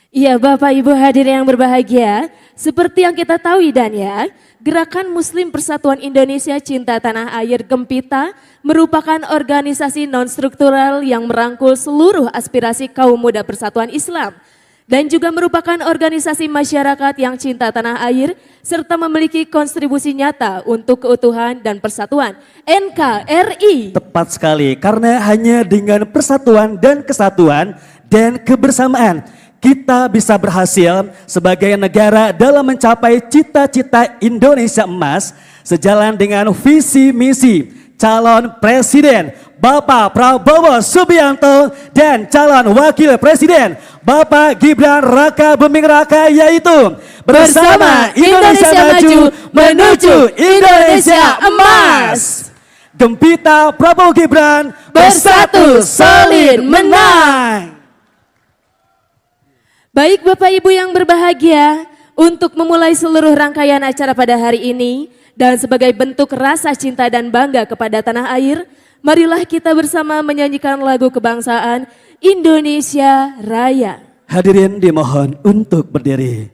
Iya Bapak Ibu hadirin yang berbahagia, seperti yang kita tahu dan ya, Gerakan Muslim Persatuan Indonesia Cinta Tanah Air Gempita merupakan organisasi non-struktural yang merangkul seluruh aspirasi kaum muda persatuan Islam dan juga merupakan organisasi masyarakat yang cinta tanah air serta memiliki kontribusi nyata untuk keutuhan dan persatuan NKRI. Tepat sekali, karena hanya dengan persatuan dan kesatuan dan kebersamaan kita bisa berhasil sebagai negara dalam mencapai cita-cita Indonesia Emas sejalan dengan visi misi calon presiden Bapak Prabowo Subianto dan calon wakil presiden Bapak Gibran Raka Buming Raka, yaitu bersama Indonesia Maju menuju Indonesia Emas. Gempita Prabowo Gibran bersatu solid menang. Baik Bapak Ibu yang berbahagia, untuk memulai seluruh rangkaian acara pada hari ini dan sebagai bentuk rasa cinta dan bangga kepada tanah air, marilah kita bersama menyanyikan lagu kebangsaan Indonesia Raya. Hadirin dimohon untuk berdiri.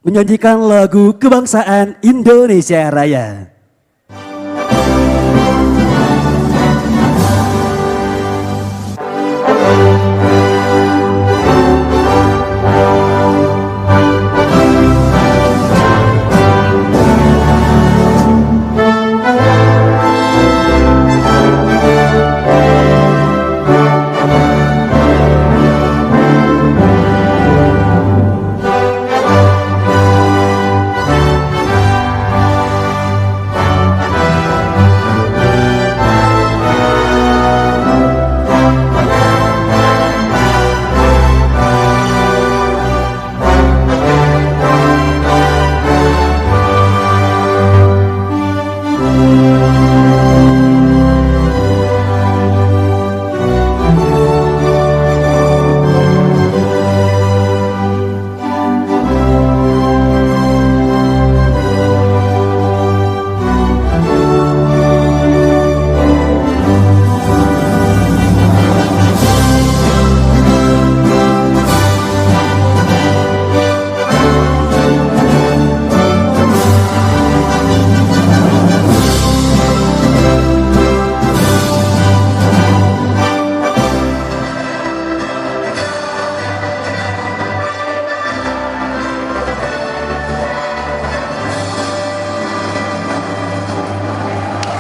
Menyanyikan lagu kebangsaan Indonesia Raya.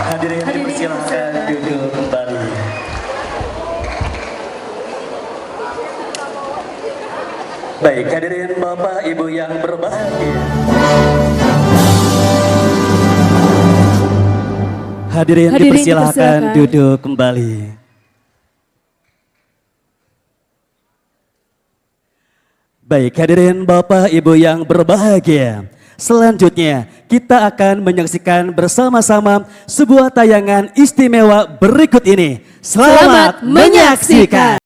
Hadirin dipersilakan duduk kembali. Baik, hadirin Bapak Ibu yang berbahagia. Hadirin dipersilakan duduk kembali. Baik, hadirin Bapak Ibu yang berbahagia. Selanjutnya kita akan menyaksikan bersama-sama sebuah tayangan istimewa berikut ini. Selamat menyaksikan.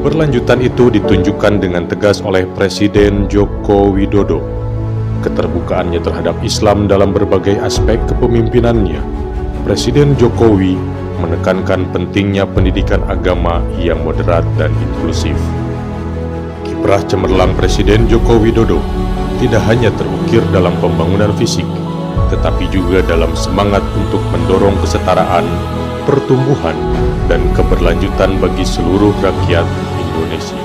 Keberlanjutan itu ditunjukkan dengan tegas oleh Presiden Joko Widodo. Keterbukaannya terhadap Islam dalam berbagai aspek kepemimpinannya. Presiden Jokowi menekankan pentingnya pendidikan agama yang moderat dan inklusif. Kiprah cemerlang Presiden Joko Widodo tidak hanya terukir dalam pembangunan fisik, tetapi juga dalam semangat untuk mendorong kesetaraan, pertumbuhan, dan keberlanjutan bagi seluruh rakyat Indonesia.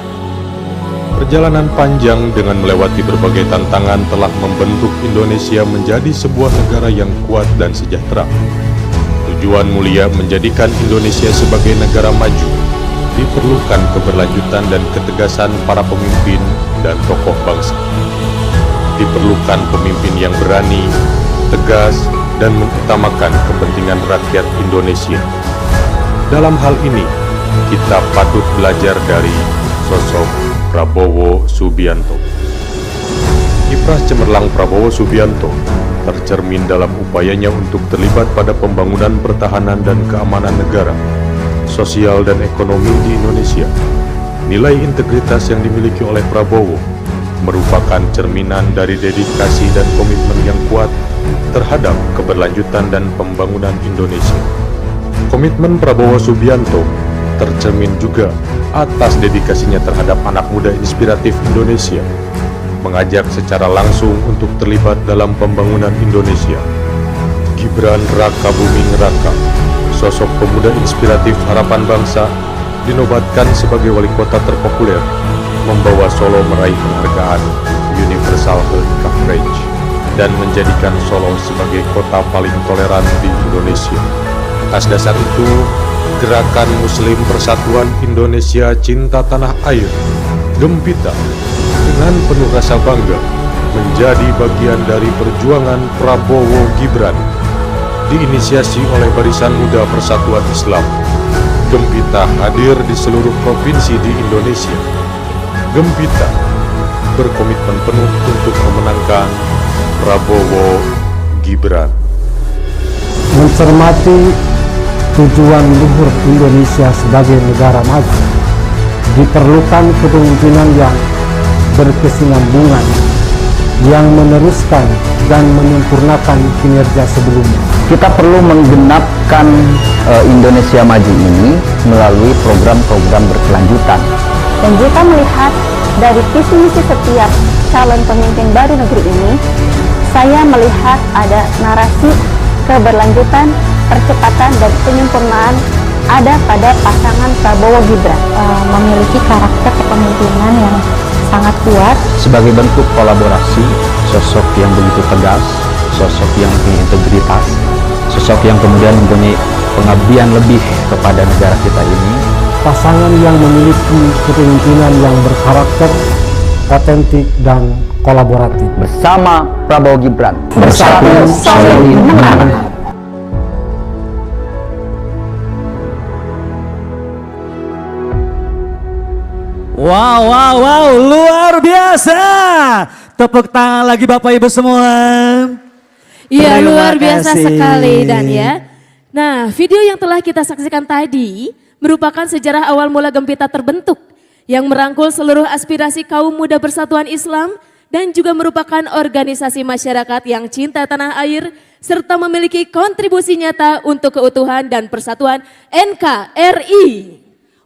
Perjalanan panjang dengan melewati berbagai tantangan telah membentuk Indonesia menjadi sebuah negara yang kuat dan sejahtera. Tujuan mulia menjadikan Indonesia sebagai negara maju diperlukan keberlanjutan dan ketegasan para pemimpin dan tokoh bangsa. Diperlukan pemimpin yang berani, tegas, dan mengutamakan kepentingan rakyat Indonesia. Dalam hal ini, kita patut belajar dari sosok Prabowo Subianto. Kiprah cemerlang Prabowo Subianto tercermin dalam upayanya untuk terlibat pada pembangunan pertahanan dan keamanan negara, sosial dan ekonomi di Indonesia. Nilai integritas yang dimiliki oleh Prabowo merupakan cerminan dari dedikasi dan komitmen yang kuat terhadap keberlanjutan dan pembangunan Indonesia. Komitmen Prabowo Subianto tercermin juga atas dedikasinya terhadap anak muda inspiratif Indonesia, mengajak secara langsung untuk terlibat dalam pembangunan Indonesia. Gibran Rakabuming Raka, sosok pemuda inspiratif harapan bangsa, dinobatkan sebagai wali kota terpopuler, membawa Solo meraih penghargaan Universal Health Coverage dan menjadikan Solo sebagai kota paling toleran di Indonesia. Atas dasar itu, Gerakan Muslim Persatuan Indonesia Cinta Tanah Air, Gempita, dengan penuh rasa bangga menjadi bagian dari perjuangan Prabowo Gibran, diinisiasi oleh Barisan Muda Persatuan Islam. Gempita hadir di seluruh provinsi di Indonesia. Gempita berkomitmen penuh untuk memenangkan Prabowo Gibran. Mencermati tujuan luhur Indonesia sebagai negara maju, diperlukan kepemimpinan yang berkesinambungan, yang meneruskan dan menyempurnakan kinerja sebelumnya. Kita perlu menggenapkan Indonesia Maju ini melalui program-program berkelanjutan. Dan jika melihat dari visi misi setiap calon pemimpin baru negeri ini, saya melihat ada narasi keberlanjutan, percepatan, dan penyempurnaan ada pada pasangan Prabowo Gibran. Memiliki karakter kepemimpinan yang sangat kuat. Sebagai bentuk kolaborasi, sosok yang begitu tegas, sosok yang punya integritas, sosok yang kemudian mempunyai pengabdian lebih kepada negara kita ini. Pasangan yang memiliki kepemimpinan yang berkarakter, otentik, dan kolaboratif. Bersama Prabowo Gibran, Bersatu solid menang. Wow, luar biasa. Tepuk tangan lagi Bapak Ibu semua. Iya, Terima luar biasa kasih. sekali Dan ya. Nah, video yang telah kita saksikan tadi merupakan sejarah awal mula Gempita terbentuk yang merangkul seluruh aspirasi kaum muda Persatuan Islam dan juga merupakan organisasi masyarakat yang cinta tanah air serta memiliki kontribusi nyata untuk keutuhan dan persatuan NKRI.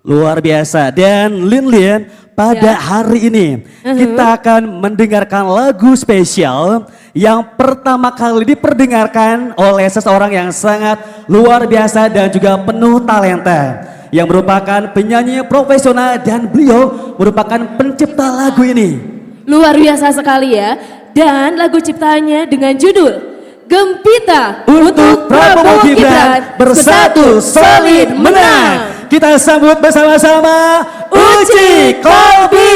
Luar biasa. Dan Lin, pada hari ini kita akan mendengarkan lagu spesial yang pertama kali diperdengarkan oleh seseorang yang sangat luar biasa dan juga penuh talenta, yang merupakan penyanyi profesional dan beliau merupakan pencipta lagu ini. Luar biasa sekali ya. Dan lagu ciptaannya dengan judul Gempita Untuk Prabowo Gibran, Bersatu Solid Menang. Kita sambut bersama-sama Uci Kolbi.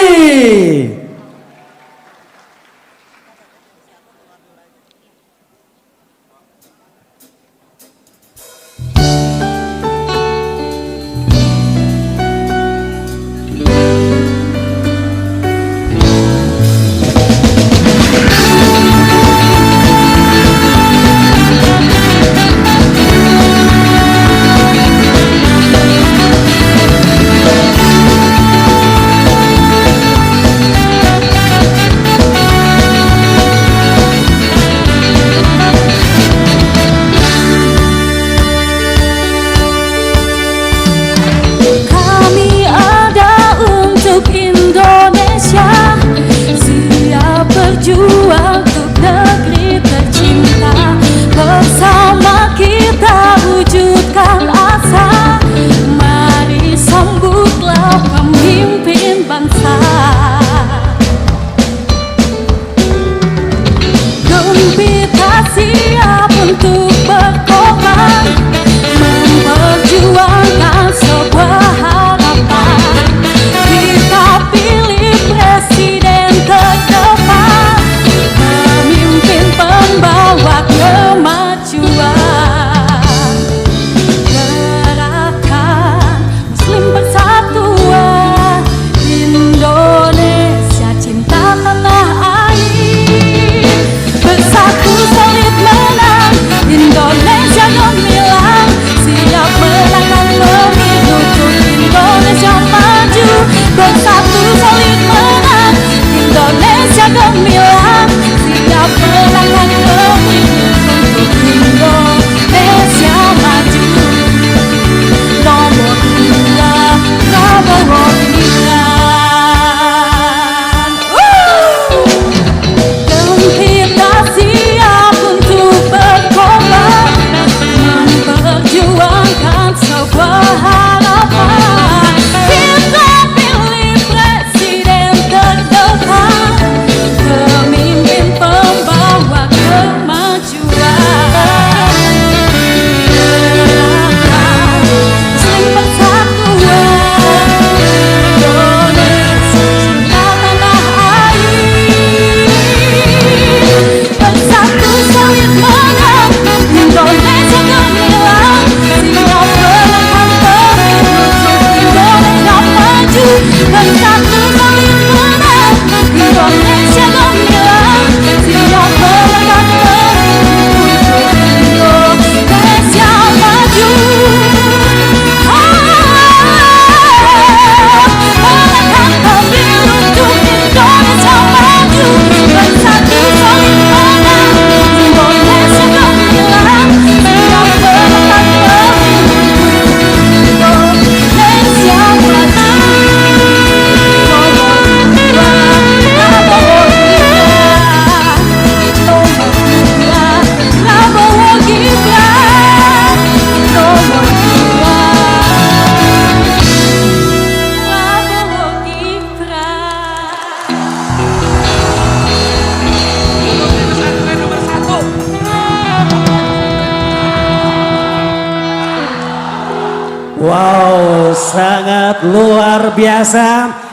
sangat luar biasa.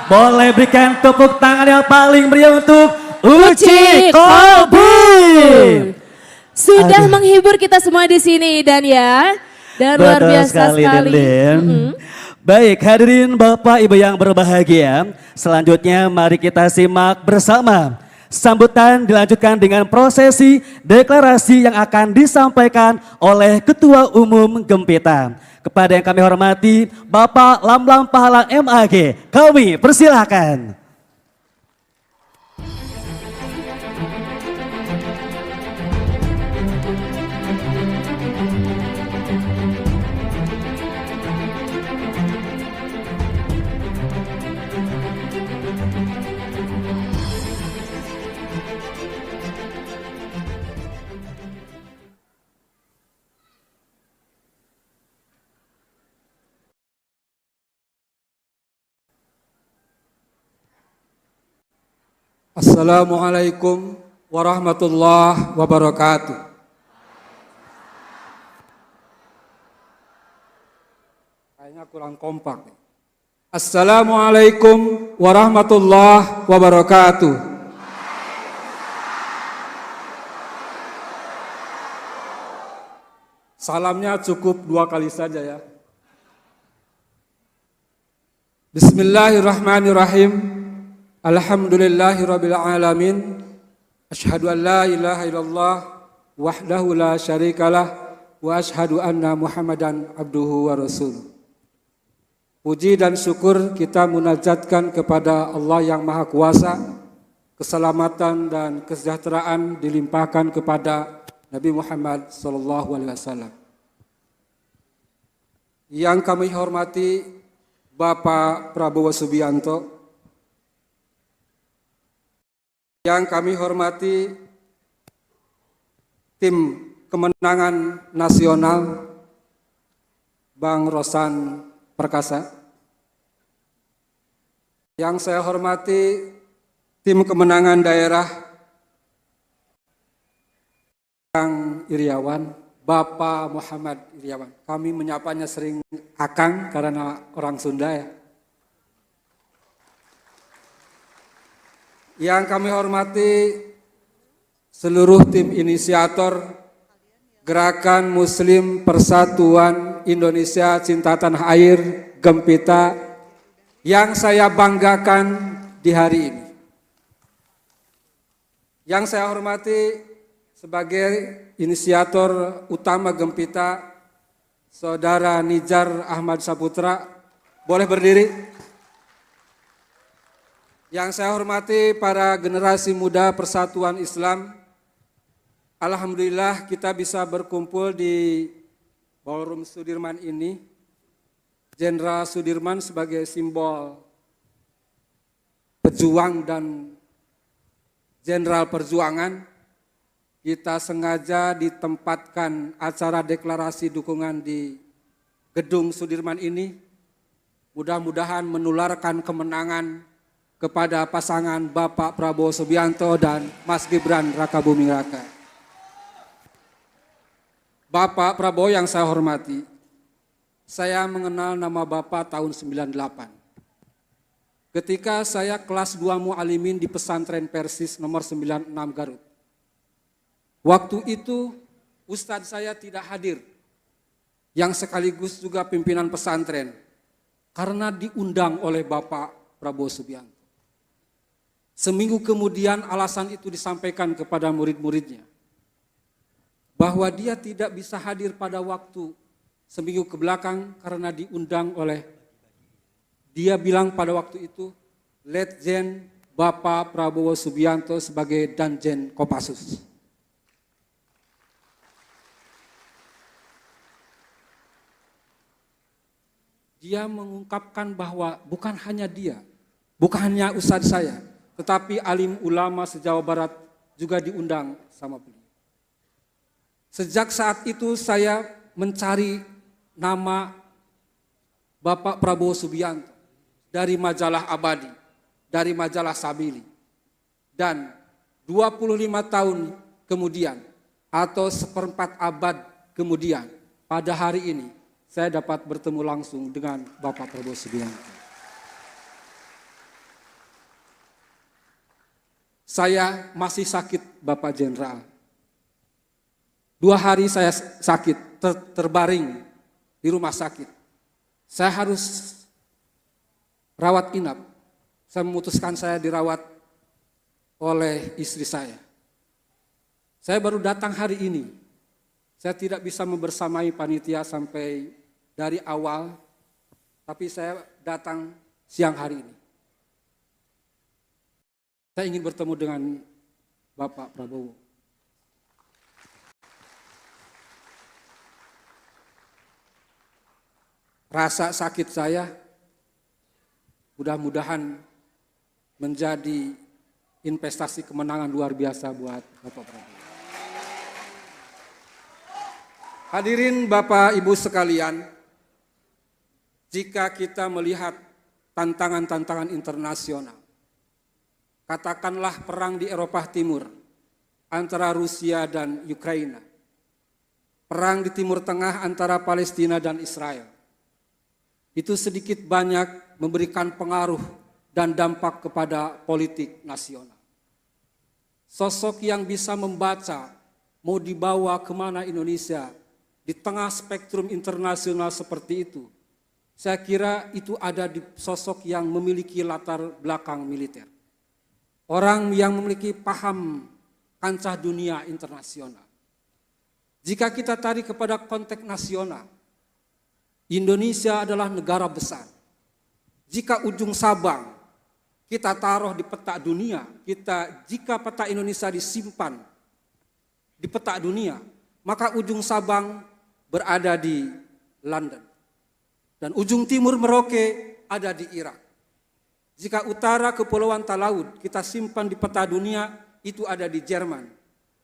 Boleh berikan tepuk tangan yang paling meriah untuk Uci Kobi. Sudah menghibur kita semua di sini Dan ya. Dan luar Betul biasa sekali. Den. Baik, hadirin Bapak Ibu yang berbahagia, selanjutnya mari kita simak bersama. Sambutan dilanjutkan dengan prosesi deklarasi yang akan disampaikan oleh Ketua Umum Gempita. Kepada yang kami hormati, Bapak Lamlam Pahalang MAG, kami persilahkan. Assalamualaikum warahmatullahi wabarakatuh. Kayaknya kurang kompak. Assalamualaikum warahmatullahi wabarakatuh. Salamnya cukup 2 kali saja ya. Bismillahirrahmanirrahim. Alhamdulillahirabbil alamin. Asyhadu an la ilaha illallah wahdahu la syarikalah wa asyhadu anna Muhammadan abduhu wa rasuluh. Puji dan syukur kita munajatkan kepada Allah yang Maha Kuasa. Keselamatan dan kesejahteraan dilimpahkan kepada Nabi Muhammad sallallahu alaihi wasallam. Yang kami hormati Bapak Prabowo Subianto, yang kami hormati tim kemenangan nasional Bang Rosan Perkasa, yang saya hormati tim kemenangan daerah Kang Iriawan, Bapak Muhammad Iriawan. Kami menyapanya sering Akang karena orang Sunda ya. Yang kami hormati seluruh tim inisiator Gerakan Muslim Persatuan Indonesia Cinta Tanah Air Gempita yang saya banggakan di hari ini. Yang saya hormati sebagai inisiator utama Gempita, Saudara Nijar Ahmad Saputra, boleh berdiri. Yang saya hormati para generasi muda Persatuan Islam, alhamdulillah kita bisa berkumpul di Ballroom Sudirman ini. Jenderal Sudirman sebagai simbol pejuang dan jenderal perjuangan, kita sengaja ditempatkan acara deklarasi dukungan di Gedung Sudirman ini. Mudah-mudahan menularkan kemenangan kepada pasangan Bapak Prabowo Subianto dan Mas Gibran Rakabuming Raka. Bapak Prabowo yang saya hormati, saya mengenal nama Bapak tahun 98. Ketika saya kelas 2 Mu'alimin di pesantren Persis nomor 96 Garut. Waktu itu Ustadz saya tidak hadir, yang sekaligus juga pimpinan pesantren, karena diundang oleh Bapak Prabowo Subianto. Seminggu kemudian alasan itu disampaikan kepada murid-muridnya, bahwa dia tidak bisa hadir pada waktu seminggu ke belakang karena diundang oleh, dia bilang pada waktu itu, Letjen Bapak Prabowo Subianto sebagai Danjen Kopassus. Dia mengungkapkan bahwa bukan hanya dia, bukan hanya ustadz saya, tetapi alim ulama se-Jawa Barat juga diundang sama beliau. Sejak saat itu saya mencari nama Bapak Prabowo Subianto dari majalah Abadi, dari majalah Sabili. Dan 25 tahun kemudian atau 1/4 abad kemudian, pada hari ini saya dapat bertemu langsung dengan Bapak Prabowo Subianto. Saya masih sakit, Bapak Jenderal. 2 hari saya sakit, terbaring di rumah sakit. Saya harus rawat inap. Saya memutuskan saya dirawat oleh istri saya. Saya baru datang hari ini. Saya tidak bisa membersamai panitia sampai dari awal, tapi saya datang siang hari ini. Saya ingin bertemu dengan Bapak Prabowo. Rasa sakit saya mudah-mudahan menjadi investasi kemenangan luar biasa buat Bapak Prabowo. Hadirin Bapak Ibu sekalian, jika kita melihat tantangan-tantangan internasional, katakanlah perang di Eropa Timur antara Rusia dan Ukraina, perang di Timur Tengah antara Palestina dan Israel, itu sedikit banyak memberikan pengaruh dan dampak kepada politik nasional. Sosok yang bisa membaca mau dibawa kemana Indonesia di tengah spektrum internasional seperti itu, saya kira itu ada di sosok yang memiliki latar belakang militer. Orang yang memiliki paham kancah dunia internasional. Jika kita tarik kepada konteks nasional, Indonesia adalah negara besar. Jika ujung Sabang kita taruh di peta dunia, jika peta Indonesia disimpan di peta dunia, maka ujung Sabang berada di London. Dan ujung timur Merauke ada di Irak. Jika utara Kepulauan Talaud kita simpan di peta dunia, itu ada di Jerman.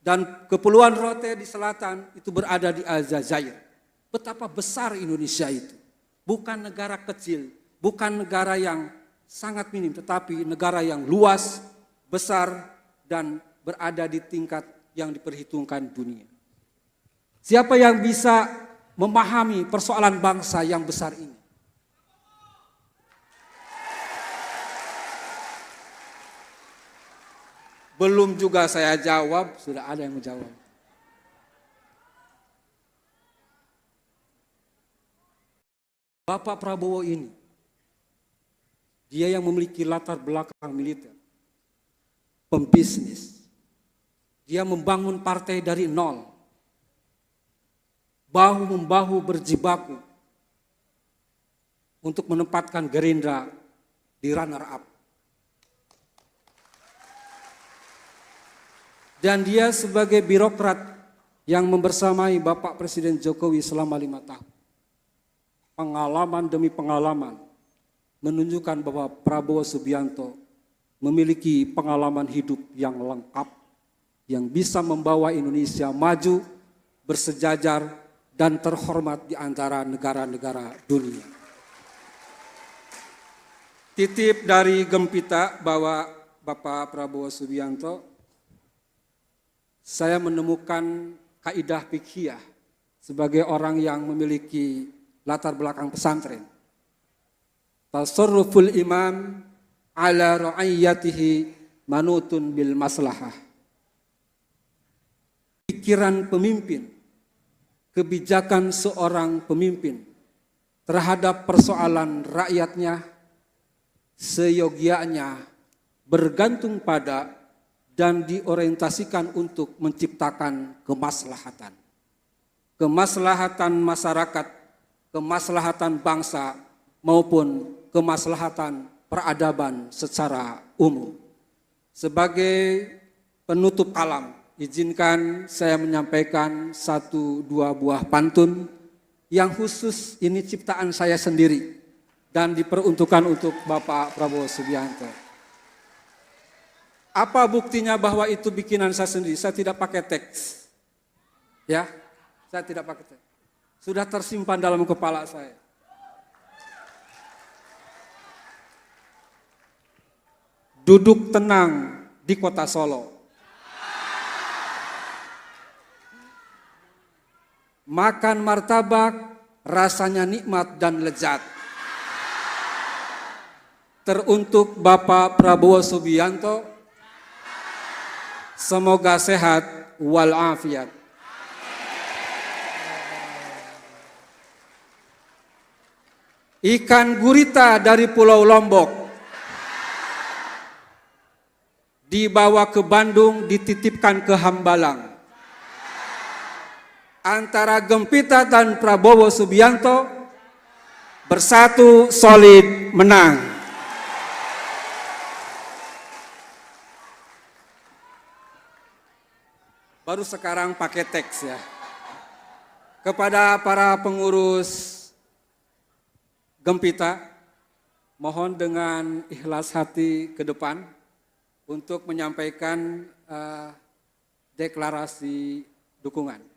Dan Kepulauan Rote di selatan itu berada di Aljazair. Betapa besar Indonesia itu. Bukan negara kecil, bukan negara yang sangat minim, tetapi negara yang luas, besar, dan berada di tingkat yang diperhitungkan dunia. Siapa yang bisa memahami persoalan bangsa yang besar ini? Belum juga saya jawab, sudah ada yang menjawab. Bapak Prabowo ini, dia yang memiliki latar belakang militer, pembisnis. Dia membangun partai dari nol, bahu-membahu berjibaku untuk menempatkan Gerindra di runner-up. Dan dia sebagai birokrat yang membersamai Bapak Presiden Jokowi selama 5 tahun. Pengalaman demi pengalaman menunjukkan bahwa Prabowo Subianto memiliki pengalaman hidup yang lengkap, yang bisa membawa Indonesia maju, bersejajar, dan terhormat di antara negara-negara dunia. Titip dari Gempita bahwa Bapak Prabowo Subianto, saya menemukan kaidah fiqhiyah sebagai orang yang memiliki latar belakang pesantren. Tasarruful imam ala ra'iyatihi manutun bil maslahah. Pikiran pemimpin, kebijakan seorang pemimpin terhadap persoalan rakyatnya seyogianya bergantung pada dan diorientasikan untuk menciptakan kemaslahatan. Kemaslahatan masyarakat, kemaslahatan bangsa, maupun kemaslahatan peradaban secara umum. Sebagai penutup kalam, izinkan saya menyampaikan 1-2 buah pantun yang khusus ini ciptaan saya sendiri dan diperuntukkan untuk Bapak Prabowo Subianto. Apa buktinya bahwa itu bikinan saya sendiri? Saya tidak pakai teks. Ya, saya tidak pakai teks. Sudah tersimpan dalam kepala saya. Duduk tenang di kota Solo. Makan martabak rasanya nikmat dan lezat. Teruntuk Bapak Prabowo Subianto, semoga sehat walafiat. Ikan gurita dari Pulau Lombok dibawa ke Bandung, dititipkan ke Hambalang. Antara Gempita dan Prabowo Subianto bersatu solid menang. Baru sekarang pakai teks ya. Kepada para pengurus Gempita, mohon dengan ikhlas hati ke depan untuk menyampaikan deklarasi dukungan.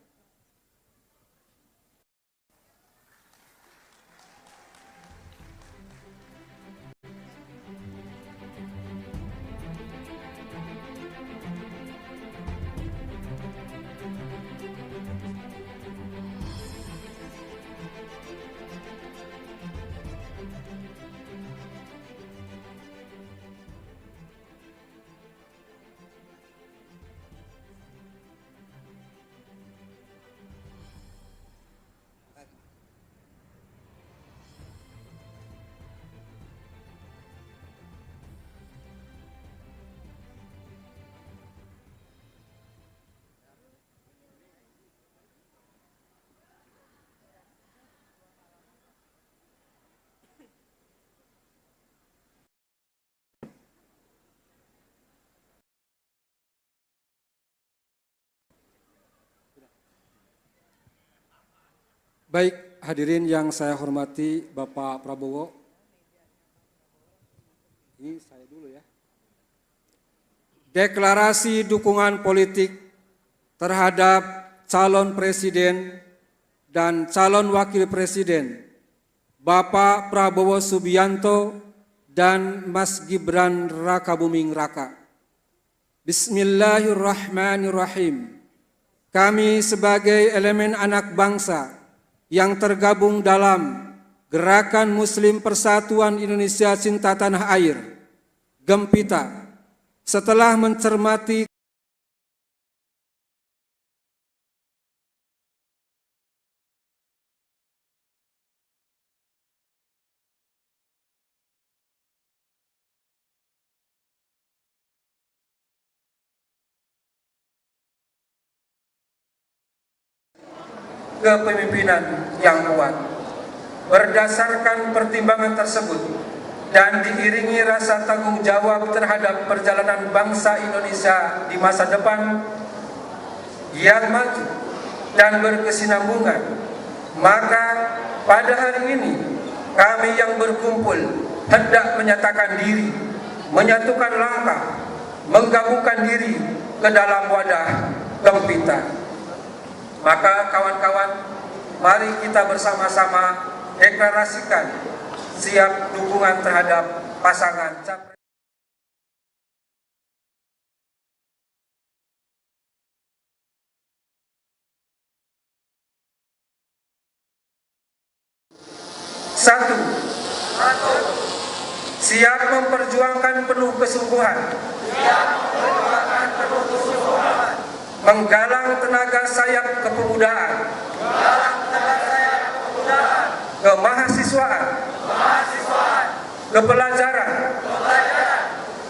Baik, hadirin yang saya hormati, Bapak Prabowo. Ini saya dulu ya. Deklarasi dukungan politik terhadap calon presiden dan calon wakil presiden Bapak Prabowo Subianto dan Mas Gibran Rakabuming Raka. Bismillahirrahmanirrahim. Kami sebagai elemen anak bangsa yang tergabung dalam Gerakan Muslim Persatuan Indonesia Cinta Tanah Air, Gempita, setelah mencermati kepemimpinan yang kuat. Berdasarkan pertimbangan tersebut dan diiringi rasa tanggung jawab terhadap perjalanan bangsa Indonesia di masa depan yang maju dan berkesinambungan, maka pada hari ini kami yang berkumpul hendak menyatakan diri, menyatukan langkah, menggabungkan diri ke dalam wadah Gempita. Maka kawan-kawan, mari kita bersama-sama deklarasikan siap dukungan terhadap pasangan capres. Satu, siap memperjuangkan penuh kesungguhan, menggalang tenaga sayap kepemudaan, kemahasiswaan, kepelajaran,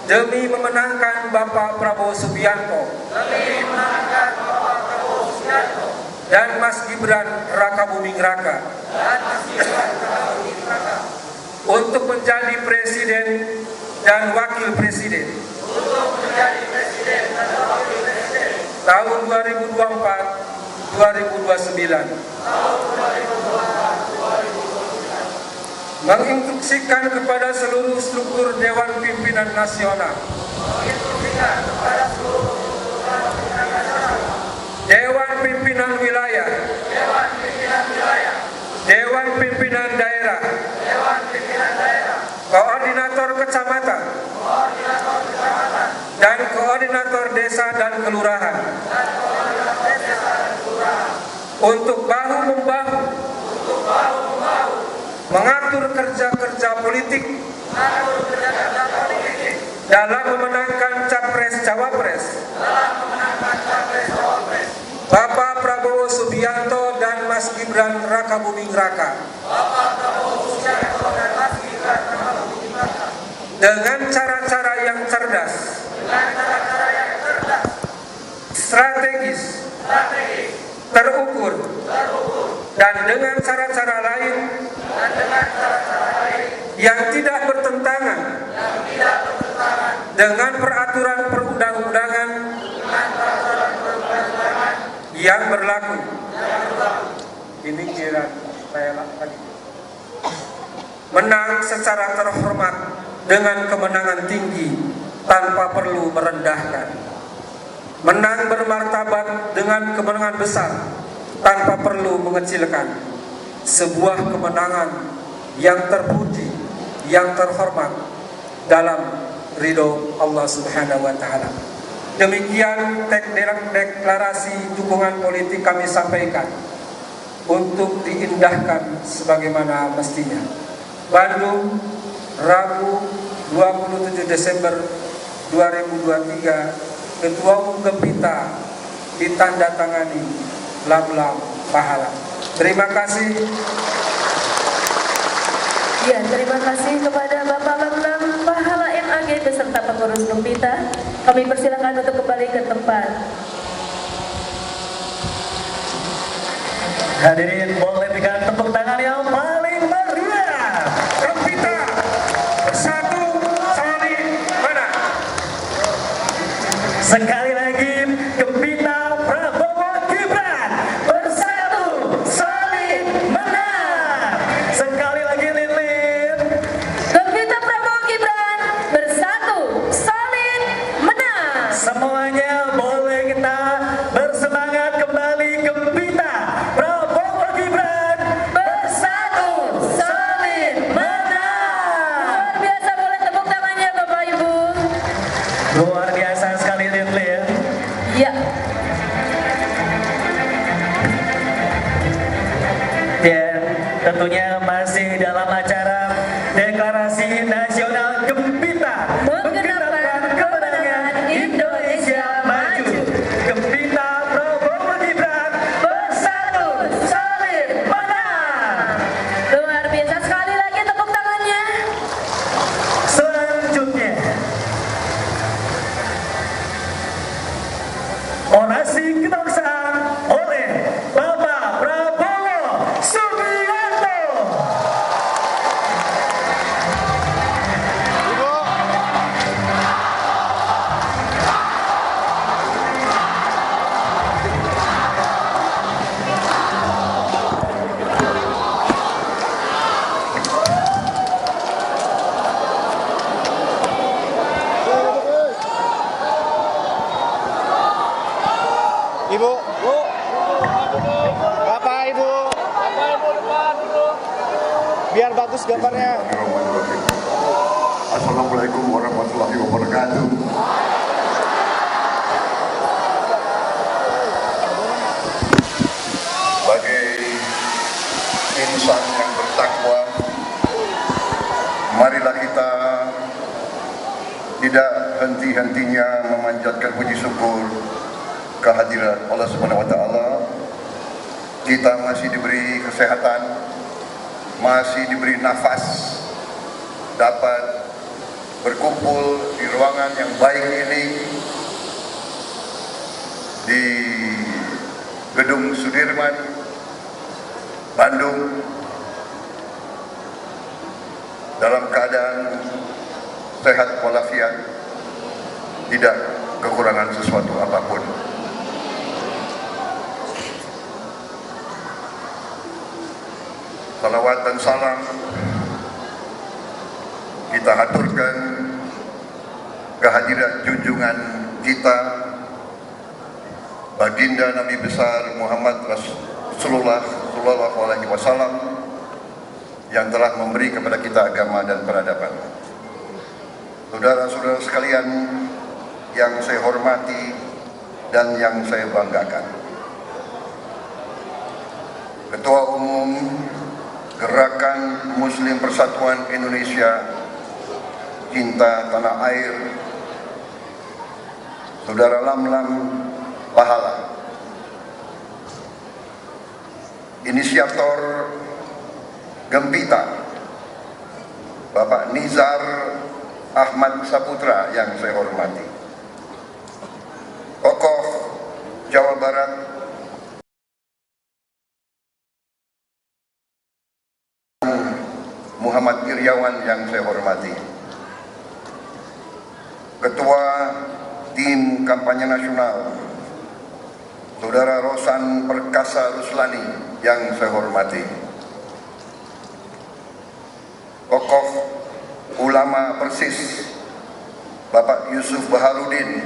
demi memenangkan Bapak Prabowo Subianto dan Mas Gibran Rakabuming Raka untuk menjadi presiden dan wakil presiden tahun 2024-2029, menginstruksikan kepada seluruh struktur Dewan Pimpinan Nasional, Dewan Pimpinan Wilayah, Dewan Pimpinan Daerah, Koordinator Kecamatan, dan Koordinator Desa dan Kelurahan untuk bahu-membahu mengatur kerja-kerja politik dalam memenangkan Capres-Cawapres Bapak Prabowo Subianto dan Mas Gibran Rakabuming Raka dengan cara-cara yang cerdas, strategis, terukur, dan dengan cara-cara lain yang tidak bertentangan dengan peraturan perundang-undangan yang berlaku. Ini kira saya lagi. Menang secara terhormat dengan kemenangan tinggi tanpa perlu merendahkan. Menang bermartabat dengan kemenangan besar tanpa perlu mengecilkan. Sebuah kemenangan yang terpuji, yang terhormat dalam ridho Allah Subhanahu wa taala. Demikian deklarasi dukungan politik kami sampaikan untuk diindahkan sebagaimana mestinya. Bandung, Rabu 27 Desember 2023, Ketua Umum Gempita ditandatangani Lam-Lam Pahala. Terima kasih. Ya, terima kasih kepada Bapak Lam-Lam Pahala MAG beserta pengurus Gempita. Kami persilakan untuk kembali ke tempat. Hadirin boleh berikan tepuk tangan yang paling meriah. Gempita bersatu solid menang. Sekali lagi, Gempita Prabowo Gibran bersatu solid menang. Sekali lagi Lilin. Gempita Prabowo Gibran bersatu solid menang. Semuanya boleh kita bersemangat kembali. Gempita Prabowo Gibran bersatu solid menang. Luar biasa, boleh tepuk tangannya Bapak Ibu. Luar biasa sekali Lilin. Ya, Dan tentunya masih dalam acara deklarasi nasional Gempita menggenapkan kemenangan Indonesia Maju. Gempita Prabowo Gibran Bersatu solid menang. Luar biasa, sekali lagi tepuk tangannya. selanjutnya orasi kebangsaan oleh Bapak Prabowo Subianto. Ibu, Bapak, Ibu, depan dulu. Biar bagus gambarnya. Assalamualaikum warahmatullahi wabarakatuh. Sebagai insan yang bertakwa, marilah kita tidak henti-hentinya memanjatkan puji syukur kehadiran Allah Subhanahu wa taala. Kita masih diberi kesehatan, masih diberi nafas, dapat berkumpul di ruangan yang baik ini di Gedung Sudirman, Bandung, dalam keadaan sehat walafiat, tidak kekurangan sesuatu apapun. Salawat dan salam kita haturkan kehadiran junjungan kita Baginda Nabi besar Muhammad Rasulullah Sallallahu Alaihi Wasallam yang telah memberi kepada kita agama dan peradaban. Saudara-saudara sekalian yang saya hormati dan yang saya banggakan, Ketua Umum Gerakan Muslim Persatuan Indonesia Cinta Tanah Air, Saudara Lamlam Pahala. Inisiator Gempita, Bapak Nizar Ahmad Saputra yang saya hormati. Tokoh Jawa Barat Muhammad Iriawan yang saya hormati. Ketua Tim Kampanye Nasional Saudara Rosan Perkasa Ruslani yang saya hormati. Tokoh ulama Persis Bapak Yusuf Baharudin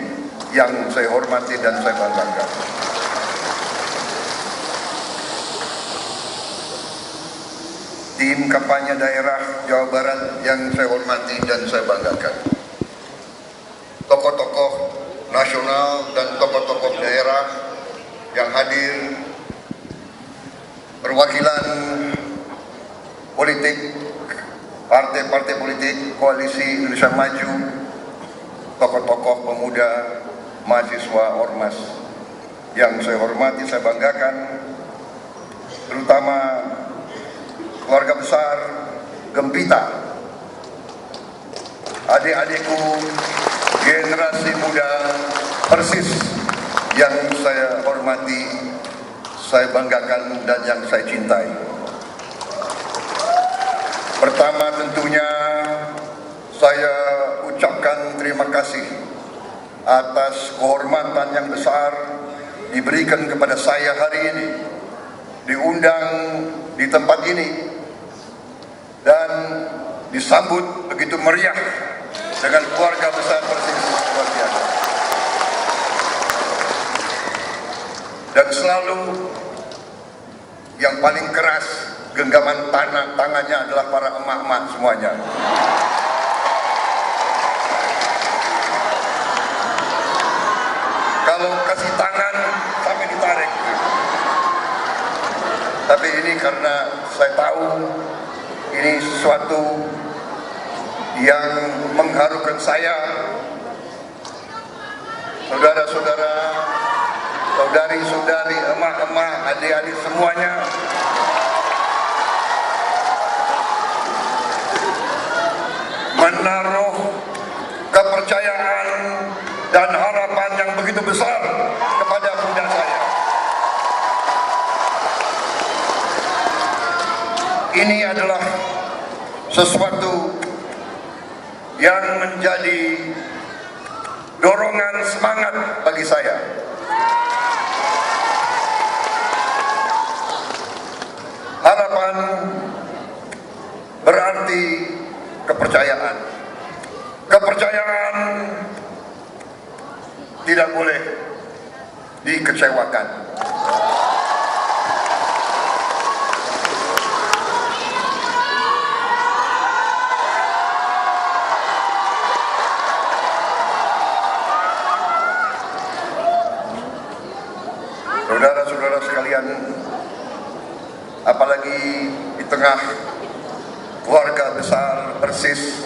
yang saya hormati dan saya banggakan. Tim kampanye daerah Jawa Barat yang saya hormati dan saya banggakan. Tokoh-tokoh nasional dan tokoh-tokoh daerah yang hadir, perwakilan politik, partai-partai politik, Koalisi Indonesia Maju, tokoh-tokoh pemuda, mahasiswa Ormas yang saya hormati, saya banggakan, terutama keluarga besar Gempita, adik-adikku, generasi muda Persis yang saya hormati, saya banggakan dan yang saya cintai. Pertama tentunya saya ucapkan terima kasih atas kehormatan yang besar diberikan kepada saya hari ini, diundang di tempat ini dan disambut begitu meriah dengan keluarga besar Persis luar biasa. Dan selalu yang paling keras genggaman tangannya adalah para emak-emak semuanya. Kalau kasih tangan sampai ditarik. Tapi ini karena saya tahu ini sesuatu yang mengharukan saya, saudara-saudara, saudari-saudari, emak-emak, adik-adik semuanya. Menaruh kepercayaan dan harapan yang begitu besar kepada bunda saya. Ini adalah sesuatu yang menjadi dorongan semangat bagi saya. Harapan berarti kepercayaan. Kepercayaan tidak boleh dikecewakan. Saudara-saudara sekalian, apalagi di tengah keluarga besar Persis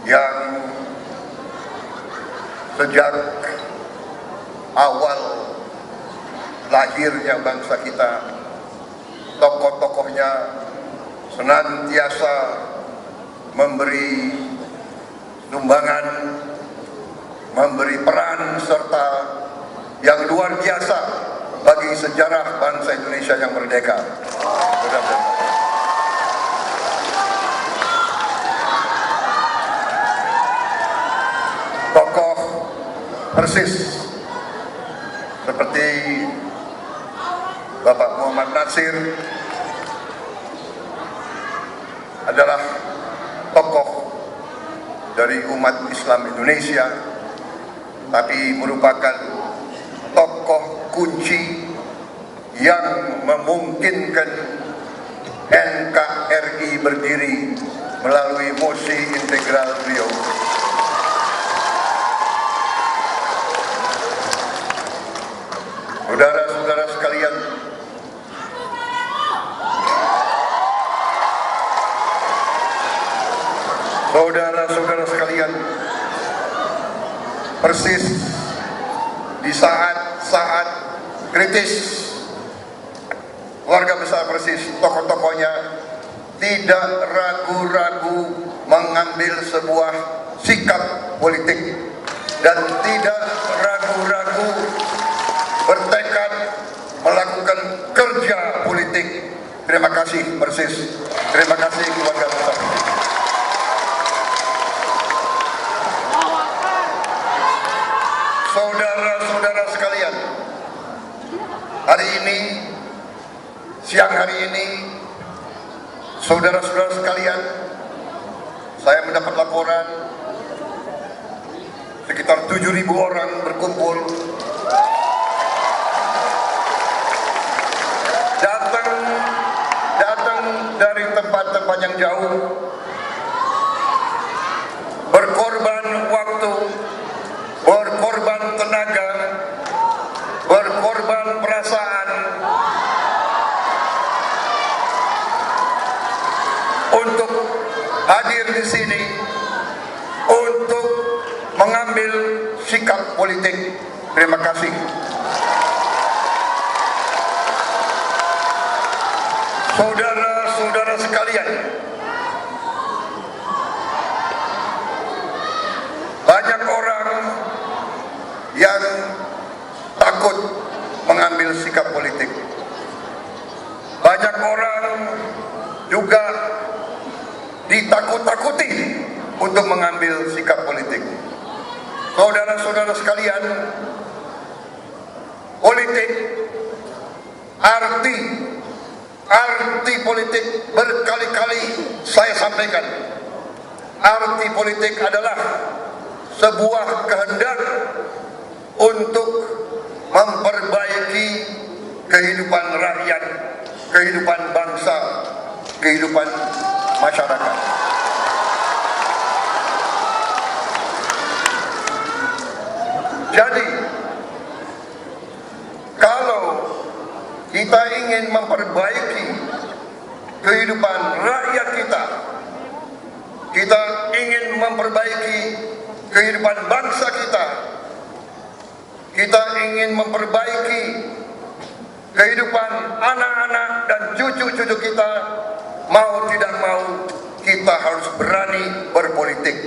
yang sejak awal lahirnya bangsa kita, tokoh-tokohnya senantiasa memberi sumbangan, memberi peran serta yang luar biasa bagi sejarah bangsa Indonesia yang merdeka. Tokoh Persis seperti Bapak Muhammad Nasir adalah tokoh dari umat Islam Indonesia, tapi merupakan tokoh kunci yang memungkinkan NKRI berdiri melalui mosi integral beliau. Saudara-saudara sekalian, saudara-saudara sekalian, persis di saat-saat kritis, keluarga besar Persis, tokoh-tokohnya tidak ragu-ragu mengambil sebuah sikap politik dan tidak ragu-ragu bertekad melakukan kerja politik. Terima kasih Persis, terima kasih keluarga besar. Saudara-saudara sekalian, hari ini, siang hari ini, saudara-saudara sekalian, saya mendapat laporan sekitar 7.000 orang berkumpul datang dari tempat-tempat yang jauh, berkorban waktu, berkorban tenaga, berkorban perasaan untuk hadir di sini untuk mengambil sikap politik. Terima kasih. Saudara-saudara sekalian, banyak orang yang takut mengambil sikap politik. Banyak orang juga ditakut-takuti untuk mengambil sikap politik. Saudara-saudara sekalian, politik, arti politik berkali-kali saya sampaikan. Arti politik adalah sebuah kehendak untuk memperbaiki kehidupan rakyat, kehidupan bangsa, kehidupan masyarakat. Jadi, kalau kita ingin memperbaiki kehidupan rakyat kita ingin memperbaiki kehidupan bangsa kita ingin memperbaiki kehidupan anak-anak dan cucu-cucu kita, mau tidak mau kita harus berani berpolitik.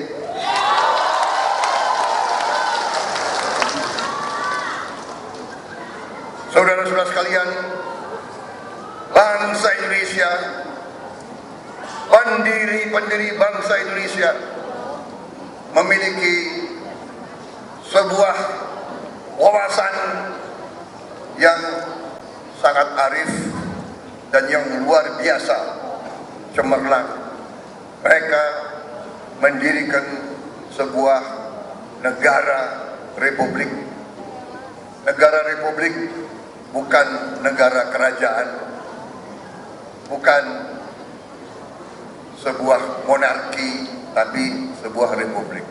Saudara-saudara sekalian, bangsa Indonesia, pendiri bangsa Indonesia memiliki sebuah wawasan yang sangat arif dan yang luar biasa cemerlang. Mereka mendirikan sebuah negara republik. Negara republik bukan negara kerajaan, bukan sebuah monarki, tapi sebuah republik.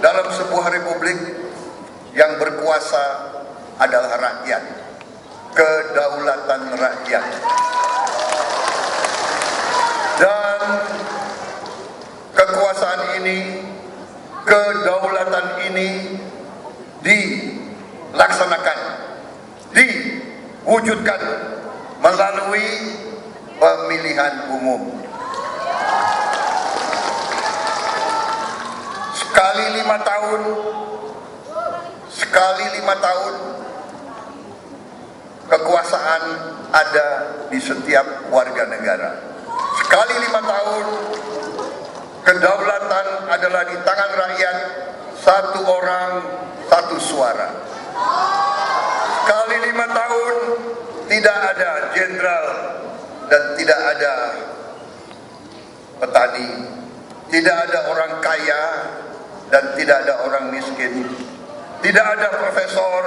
Dalam sebuah republik yang berkuasa adalah rakyat, kedaulatan rakyat. Dan kekuasaan ini, kedaulatan ini dilaksanakan, diwujudkan melalui pemilihan umum. Sekali 5 tahun kekuasaan ada di setiap warga negara. Sekali 5 tahun kedaulatan adalah di tangan rakyat, satu orang, satu suara. Sekali 5 tahun tidak ada jenderal dan tidak ada petani, tidak ada orang kaya dan tidak ada orang miskin, tidak ada profesor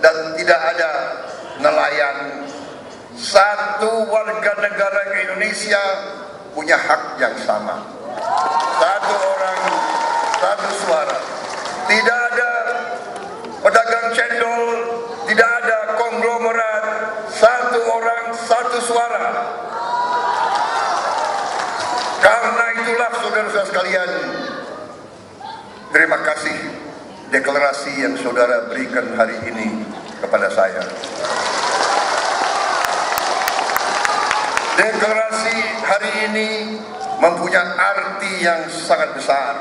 dan tidak ada nelayan. Satu warga negara Indonesia punya hak yang sama. Satu orang, satu suara. Tidak ada pedagang cendol, tidak ada konglomerat. Satu orang, satu suara. itulah saudara-saudara sekalian, terima kasih deklarasi yang saudara berikan hari ini kepada saya. Deklarasi hari ini mempunyai arti yang sangat besar.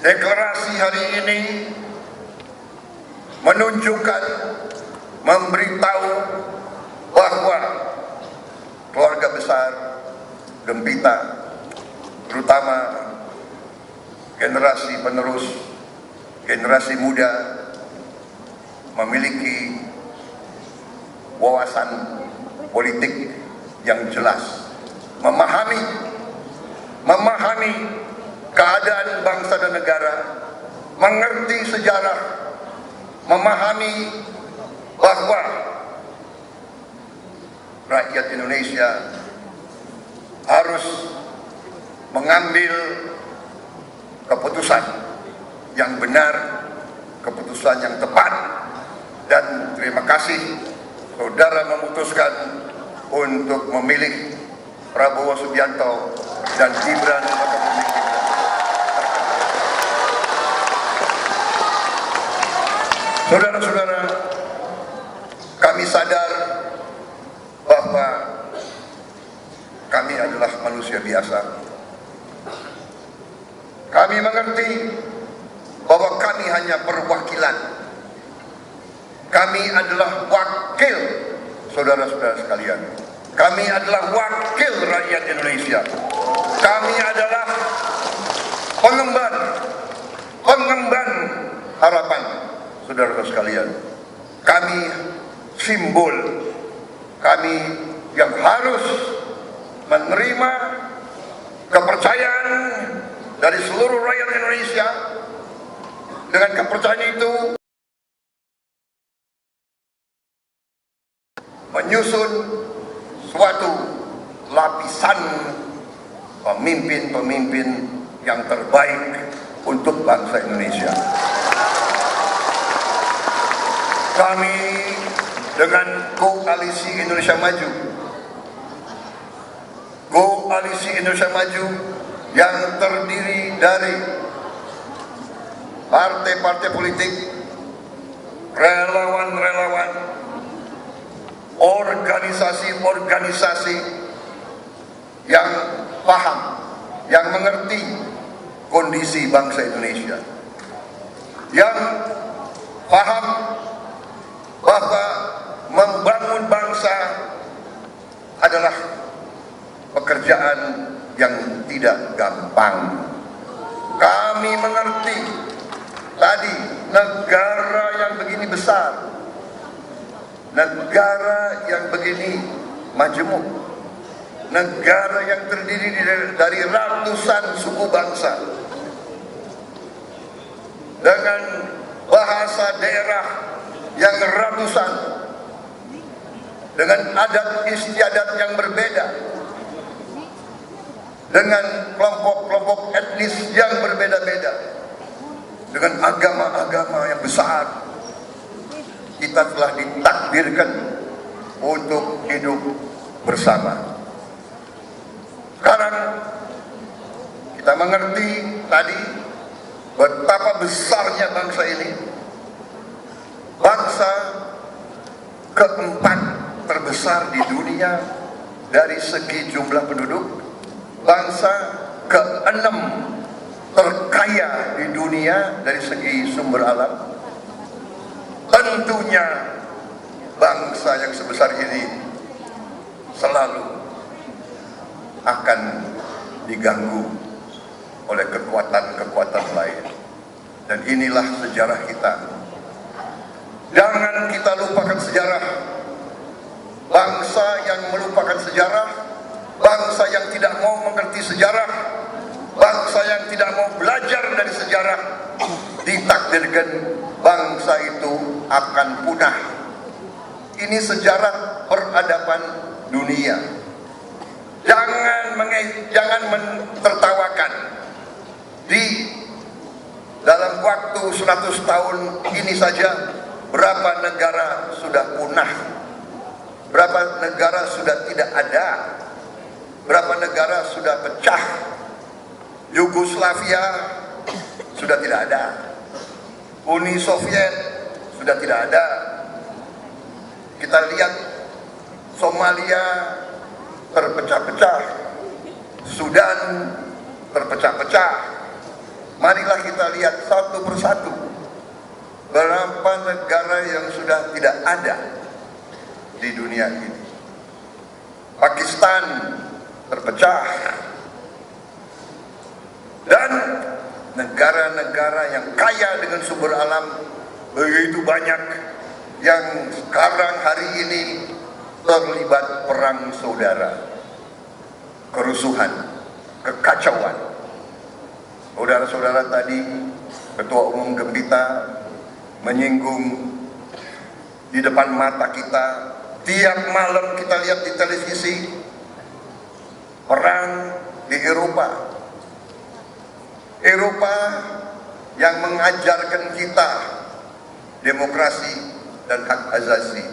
Deklarasi hari ini menunjukkan, memberitahu bahwa keluarga besar Gempita, terutama generasi penerus, generasi muda, memiliki wawasan politik yang jelas, memahami keadaan bangsa dan negara, mengerti sejarah, memahami bahwa rakyat Indonesia harus mengambil keputusan yang benar, keputusan yang tepat, dan terima kasih saudara memutuskan untuk memilih Prabowo Subianto dan Gibran sebagai pemimpin. Saudara-saudara, kami sadar bahwa kami adalah manusia biasa. Kami mengerti bahwa kami hanya perwakilan. Kami adalah wakil saudara-saudara sekalian. Kami adalah wakil rakyat Indonesia. Kami adalah pengemban harapan saudara-saudara sekalian. Kami simbol, kami yang harus menerima kepercayaan dari seluruh rakyat Indonesia. Dengan kepercayaan itu menyusun suatu lapisan pemimpin-pemimpin yang terbaik untuk bangsa Indonesia. Kami dengan Koalisi Indonesia Maju, Koalisi Indonesia Maju yang terdiri dari partai-partai politik, relawan-relawan, organisasi-organisasi yang paham, yang mengerti kondisi bangsa Indonesia, yang paham bahwa membangun bangsa adalah pekerjaan yang tidak gampang. Kami mengerti tadi negara yang begini besar, negara yang begini majemuk, negara yang terdiri dari ratusan suku bangsa dengan bahasa daerah yang ratusan, dengan adat istiadat yang berbeda, dengan kelompok-kelompok etnis yang berbeda-beda, dengan agama-agama yang besar. Kita telah ditakdirkan untuk hidup bersama. Sekarang kita mengerti tadi betapa besarnya bangsa ini, bangsa keempat terbesar di dunia dari segi jumlah penduduk, bangsa keenam terkaya di dunia dari segi sumber alam. Tentunya bangsa yang sebesar ini selalu akan diganggu oleh kekuatan-kekuatan lain. Dan inilah sejarah kita. Jangan kita lupakan sejarah. Bangsa yang melupakan sejarah, bangsa yang tidak mau mengerti sejarah, bangsa yang tidak mau belajar dari sejarah, ditakdirkan bangsa itu akan punah. Ini sejarah peradaban dunia. Jangan mentertawakan. Di dalam waktu 100 tahun ini saja, berapa negara sudah punah, berapa negara sudah tidak ada, berapa negara sudah pecah, Yugoslavia sudah tidak ada, Uni Soviet sudah tidak ada. Kita lihat Somalia terpecah-pecah, Sudan terpecah-pecah. Marilah kita lihat satu persatu berapa negara yang sudah tidak ada di dunia ini. Pakistan terpecah, dan negara-negara yang kaya dengan sumber alam begitu banyak yang sekarang hari ini terlibat perang saudara, kerusuhan, kekacauan. Saudara-saudara tadi Ketua Umum Gempita menyinggung di depan mata kita, tiap malam kita lihat di televisi perang di Eropa yang mengajarkan kita demokrasi dan hak asasi.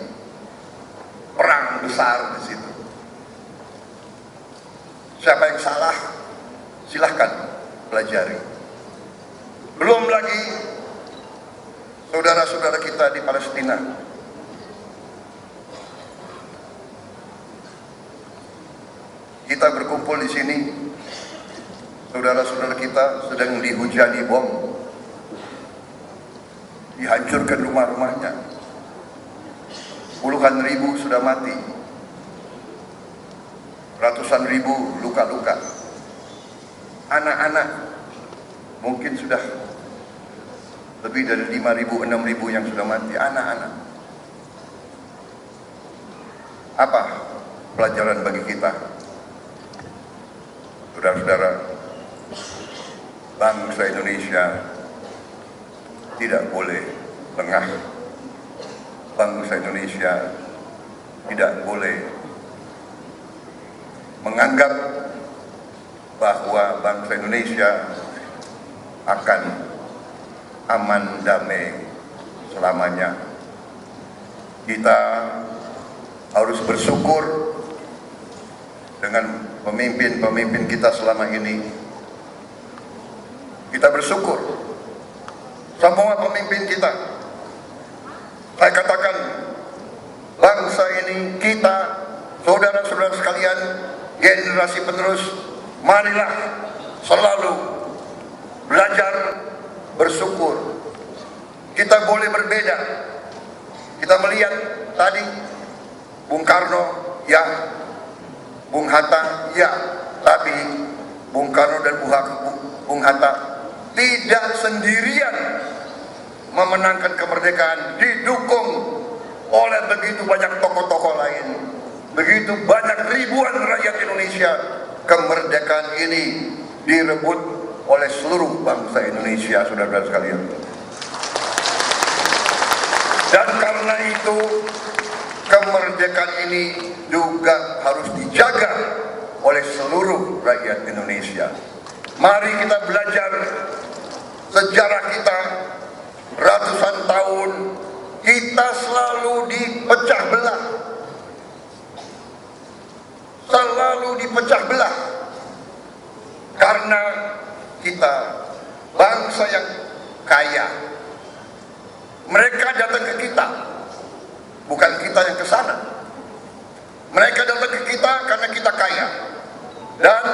Perang besar di situ. Siapa yang salah? Silahkan pelajari. Belum lagi saudara-saudara kita di Palestina. Kita berkumpul di sini, saudara-saudara kita sedang dihujani bom, dihancurkan rumah-rumahnya, puluhan ribu sudah mati, ratusan ribu luka-luka, anak-anak mungkin sudah lebih dari 5.000, 6.000 yang sudah mati, anak-anak. Apa pelajaran bagi kita? Saudara-saudara, bangsa Indonesia tidak boleh lengah. Bangsa Indonesia tidak boleh menganggap bahwa bangsa Indonesia akan aman damai selamanya. Kita harus bersyukur dengan pemimpin-pemimpin kita selama ini. Kita bersyukur semua pemimpin kita. Saya katakan, bangsa ini, kita, saudara-saudara sekalian, generasi penerus, marilah selalu belajar bersyukur. Kita boleh berbeda. Kita melihat tadi Bung Karno, ya, Bung Hatta, ya, tapi Bung Karno dan Bung Hatta tidak sendirian memenangkan kemerdekaan, didukung oleh begitu banyak tokoh-tokoh lain, begitu banyak ribuan rakyat Indonesia. Kemerdekaan ini direbut oleh seluruh bangsa Indonesia, saudara-saudara sekalian. Dan karena itu kemerdekaan ini juga harus dijaga oleh seluruh rakyat Indonesia. Mari kita belajar sejarah kita. Ratusan tahun kita selalu dipecah belah, selalu dipecah belah, karena kita bangsa yang kaya. Mereka datang ke kita, bukan kita yang ke sana. Mereka datang ke kita karena kita kaya, dan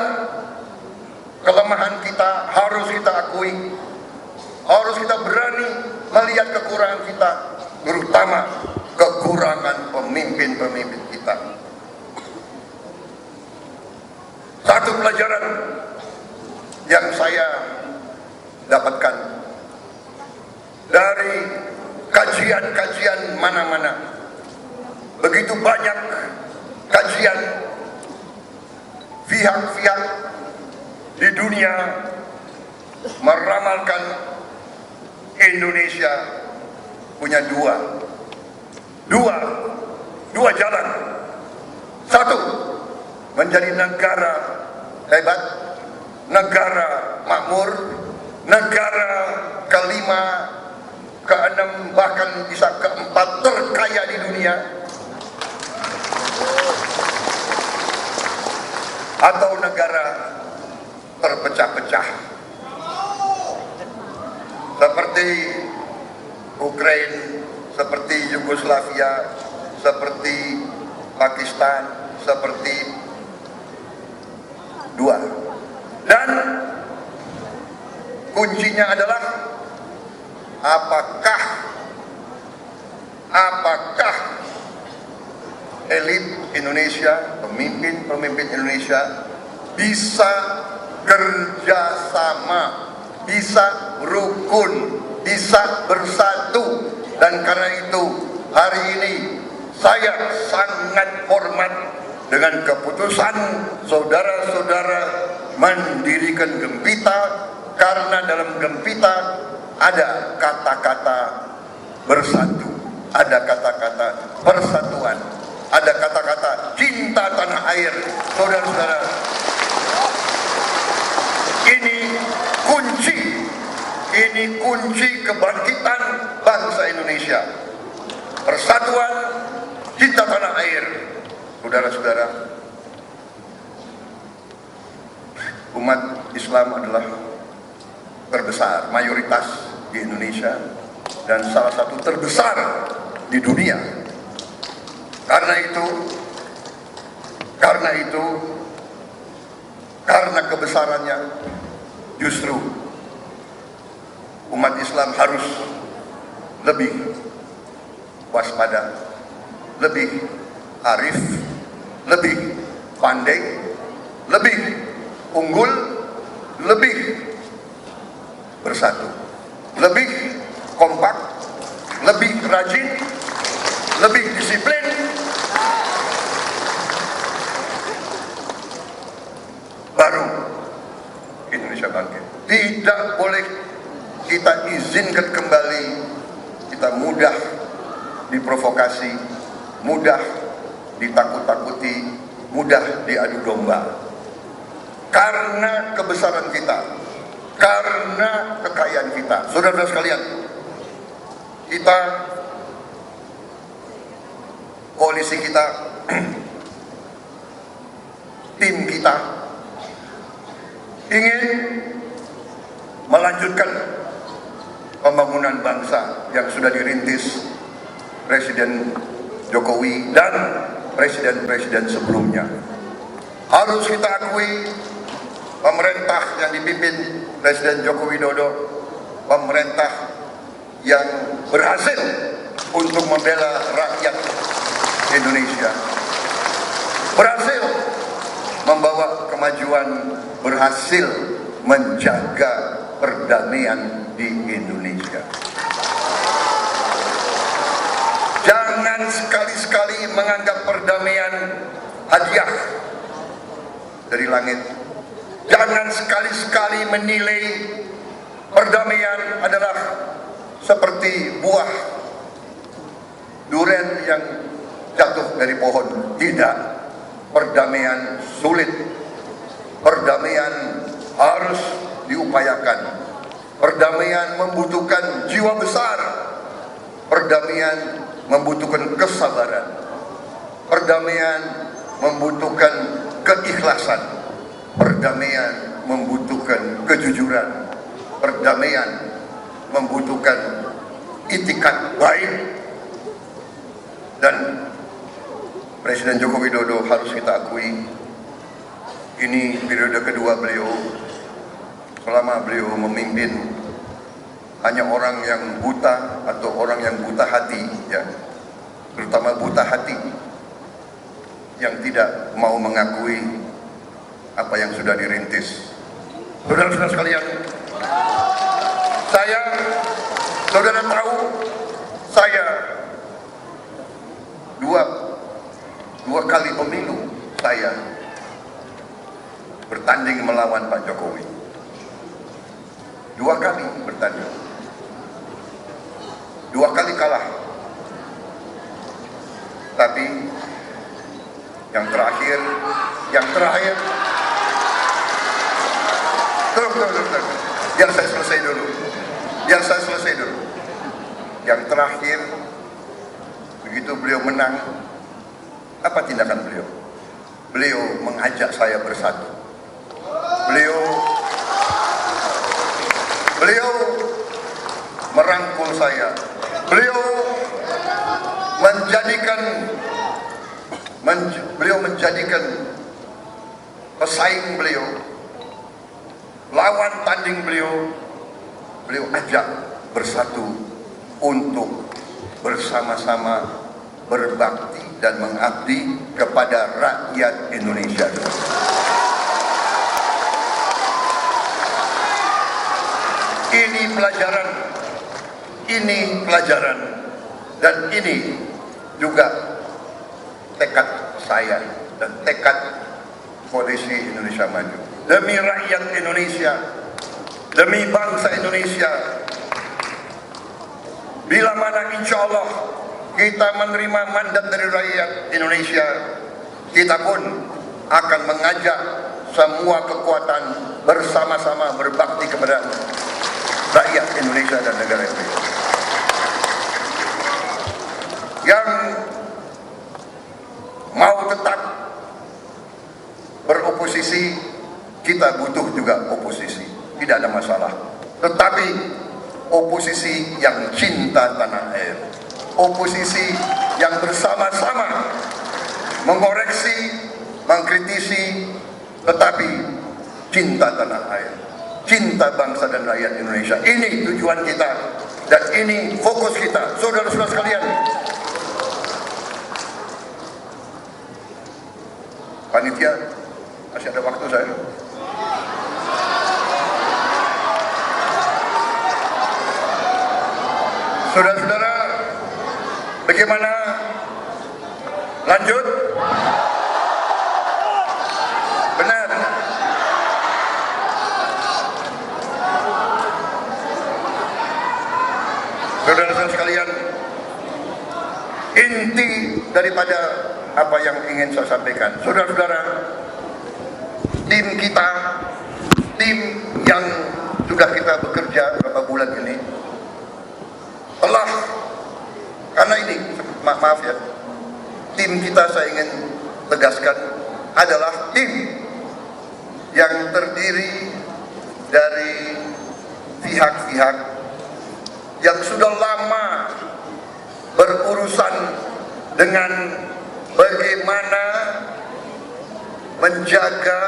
kelemahan kita harus kita akui. Harus kita berani melihat kekurangan kita, terutama kekurangan pemimpin-pemimpin kita. Satu pelajaran yang saya dapatkan dari kajian-kajian mana-mana, begitu banyak kajian pihak-pihak di dunia meramalkan Indonesia punya dua jalan. Satu, menjadi negara hebat, negara makmur, negara kelima, keenam, bahkan bisa keempat terkaya di dunia. Atau negara terpecah-pecah. Seperti Ukraina, seperti Yugoslavia, seperti Pakistan, seperti dua. Dan kuncinya adalah apakah elit Indonesia, pemimpin Indonesia bisa kerjasama, bisa rukun, bisa bersatu. Dan karena itu hari ini saya sangat hormat dengan keputusan saudara-saudara mendirikan Gempita, karena dalam Gempita ada kata-kata bersatu, ada kata-kata persatuan, ada kata-kata cinta tanah air. Saudara-saudara, ini kunci kebangkitan bangsa Indonesia. Persatuan, cinta tanah air. Saudara-saudara, umat Islam adalah terbesar, mayoritas di Indonesia, dan salah satu terbesar di dunia. Karena kebesarannya, justru umat Islam harus lebih waspada, lebih arif, lebih pandai, lebih unggul, lebih bersatu, lebih kompak, lebih rajin, lebih disiplin. Baru Indonesia bangkit. Tidak boleh kita izinkan kembali kita mudah diprovokasi, mudah ditakut-takuti, mudah diadu domba. Karena kebesaran kita, karena kekayaan kita. Saudara-saudara sekalian, kita, koalisi kita, tim kita ingin melanjutkan pembangunan bangsa yang sudah dirintis Presiden Jokowi dan presiden-presiden sebelumnya. Harus kita akui, pemerintah yang dipimpin Presiden Joko Widodo, pemerintah yang berhasil untuk membela rakyat Indonesia, berhasil membawa kemajuan, berhasil menjaga perdamaian di Indonesia. Jangan sekali-sekali menganggap perdamaian hadiah dari langit. Jangan sekali-sekali menilai perdamaian adalah seperti buah durian yang jatuh dari pohon. Tidak. Perdamaian sulit. Perdamaian harus diupayakan. Perdamaian membutuhkan jiwa besar. Perdamaian membutuhkan kesabaran. Perdamaian membutuhkan keikhlasan. Perdamaian membutuhkan kejujuran. Perdamaian membutuhkan itikat baik. Dan Presiden Joko Widodo harus kita akui, ini periode kedua beliau. Selama beliau memimpin, hanya orang yang buta atau orang yang buta hati, ya, terutama buta hati, yang tidak mau mengakui apa yang sudah dirintis. Saudara-saudara sekalian, saudara tahu, saya dua kali pemilu saya bertanding melawan Pak Jokowi. 2 kali bertanding, 2 kali kalah. Tapi yang terakhir, biar saya selesai dulu. Yang terakhir, begitu beliau menang, apa tindakan beliau? Beliau mengajak saya bersatu. Beliau Beliau merangkul saya. Beliau menjadikan pesaing beliau, lawan tanding beliau ajak bersatu untuk bersama-sama berbakti dan mengabdi kepada rakyat Indonesia. Ini pelajaran dan ini juga tekad saya dan tekad Koalisi Indonesia Maju. Demi rakyat Indonesia, demi bangsa Indonesia, bila mana insya Allah kita menerima mandat dari rakyat Indonesia, kita pun akan mengajak semua kekuatan bersama-sama berbakti kepada rakyat Indonesia dan negara Indonesia. Yang mau tetap beroposisi, kita butuh juga oposisi, tidak ada masalah. Tetapi oposisi yang cinta tanah air, oposisi yang bersama-sama mengoreksi, mengkritisi, tetapi cinta tanah air, cinta bangsa dan rakyat Indonesia. Ini tujuan kita dan ini fokus kita, saudara-saudara sekalian. Panitia, masih ada waktu saya. Saudara-saudara, bagaimana? Lanjut? Benar. Saudara-saudara sekalian, inti daripada apa yang ingin saya sampaikan, saudara-saudara, tim kita, tim yang sudah kita bekerja beberapa bulan ini, telah, karena ini, maaf ya, tim kita saya ingin tegaskan adalah tim yang terdiri dari pihak-pihak yang sudah lama berurusan dengan bagaimana menjaga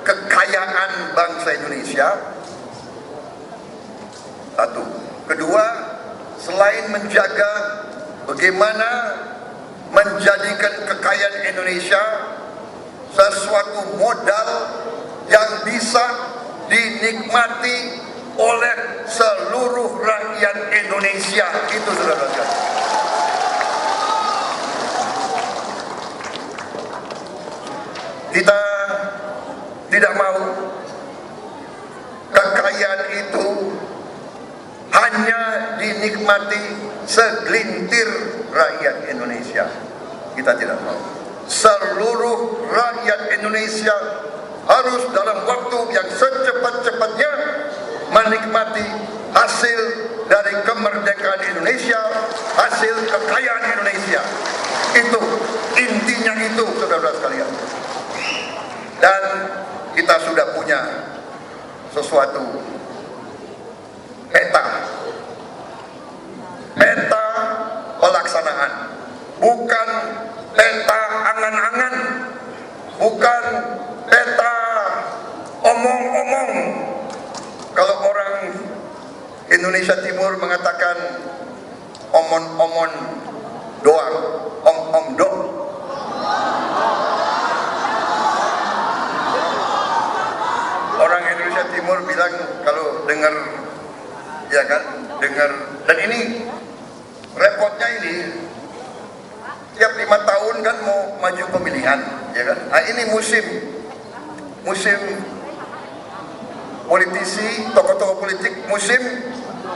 kekayaan bangsa Indonesia. Satu. Kedua, selain menjaga bagaimana menjadikan kekayaan Indonesia sesuatu modal yang bisa dinikmati oleh seluruh rakyat Indonesia. Itu saudara-saudara. Kita tidak mau kekayaan itu hanya dinikmati segelintir rakyat Indonesia. Kita tidak mau. Seluruh rakyat Indonesia harus dalam waktu yang secepat-cepatnya menikmati hasil dari kemerdekaan Indonesia, hasil kekayaan Indonesia. Itu intinya, itu saudara-saudara sekalian. Dan kita sudah punya sesuatu peta pelaksanaan, bukan peta angan-angan, bukan peta omong-omong. Kalau orang Indonesia Timur mengatakan omon-omon doang, om-om dong. Orang Indonesia Timur bilang kalau dengar, ya kan, dengar, dan ini repotnya ini tiap 5 tahun kan mau maju pemilihan, ya kan. Nah, ini musim politisi, tokoh-tokoh politik, musim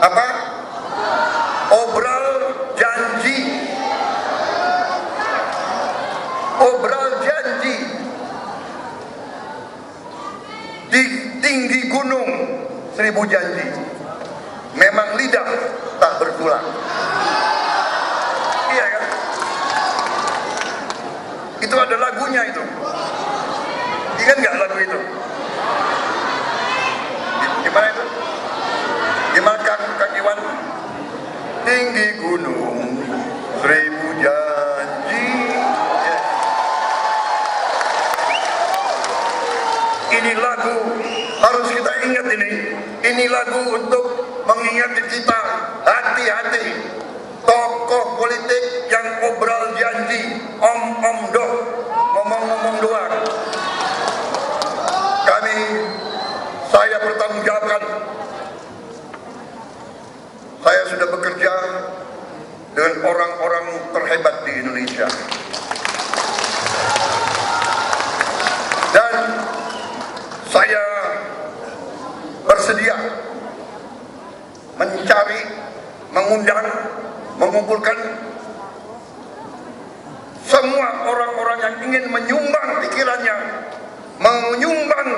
apa? Obral janji. Obral janji. Di tinggi gunung 1000 janji. Memang lidah tak bertulang. Iya kan? Itu ada lagunya itu. Ingat nggak lagu itu? Gimana itu? tinggi gunung, seribu janji. Ini lagu harus kita ingat ini. Ini lagu untuk mengingatkan kita, hati-hati. Tokoh politik yang obral janji, om dok, ngomong-ngomong doang. Saya bertanggung jawabkan. Saya sudah bekerja dengan orang-orang terhebat di Indonesia. Dan saya bersedia mencari, mengundang, mengumpulkan semua orang-orang yang ingin menyumbang pikirannya, menyumbang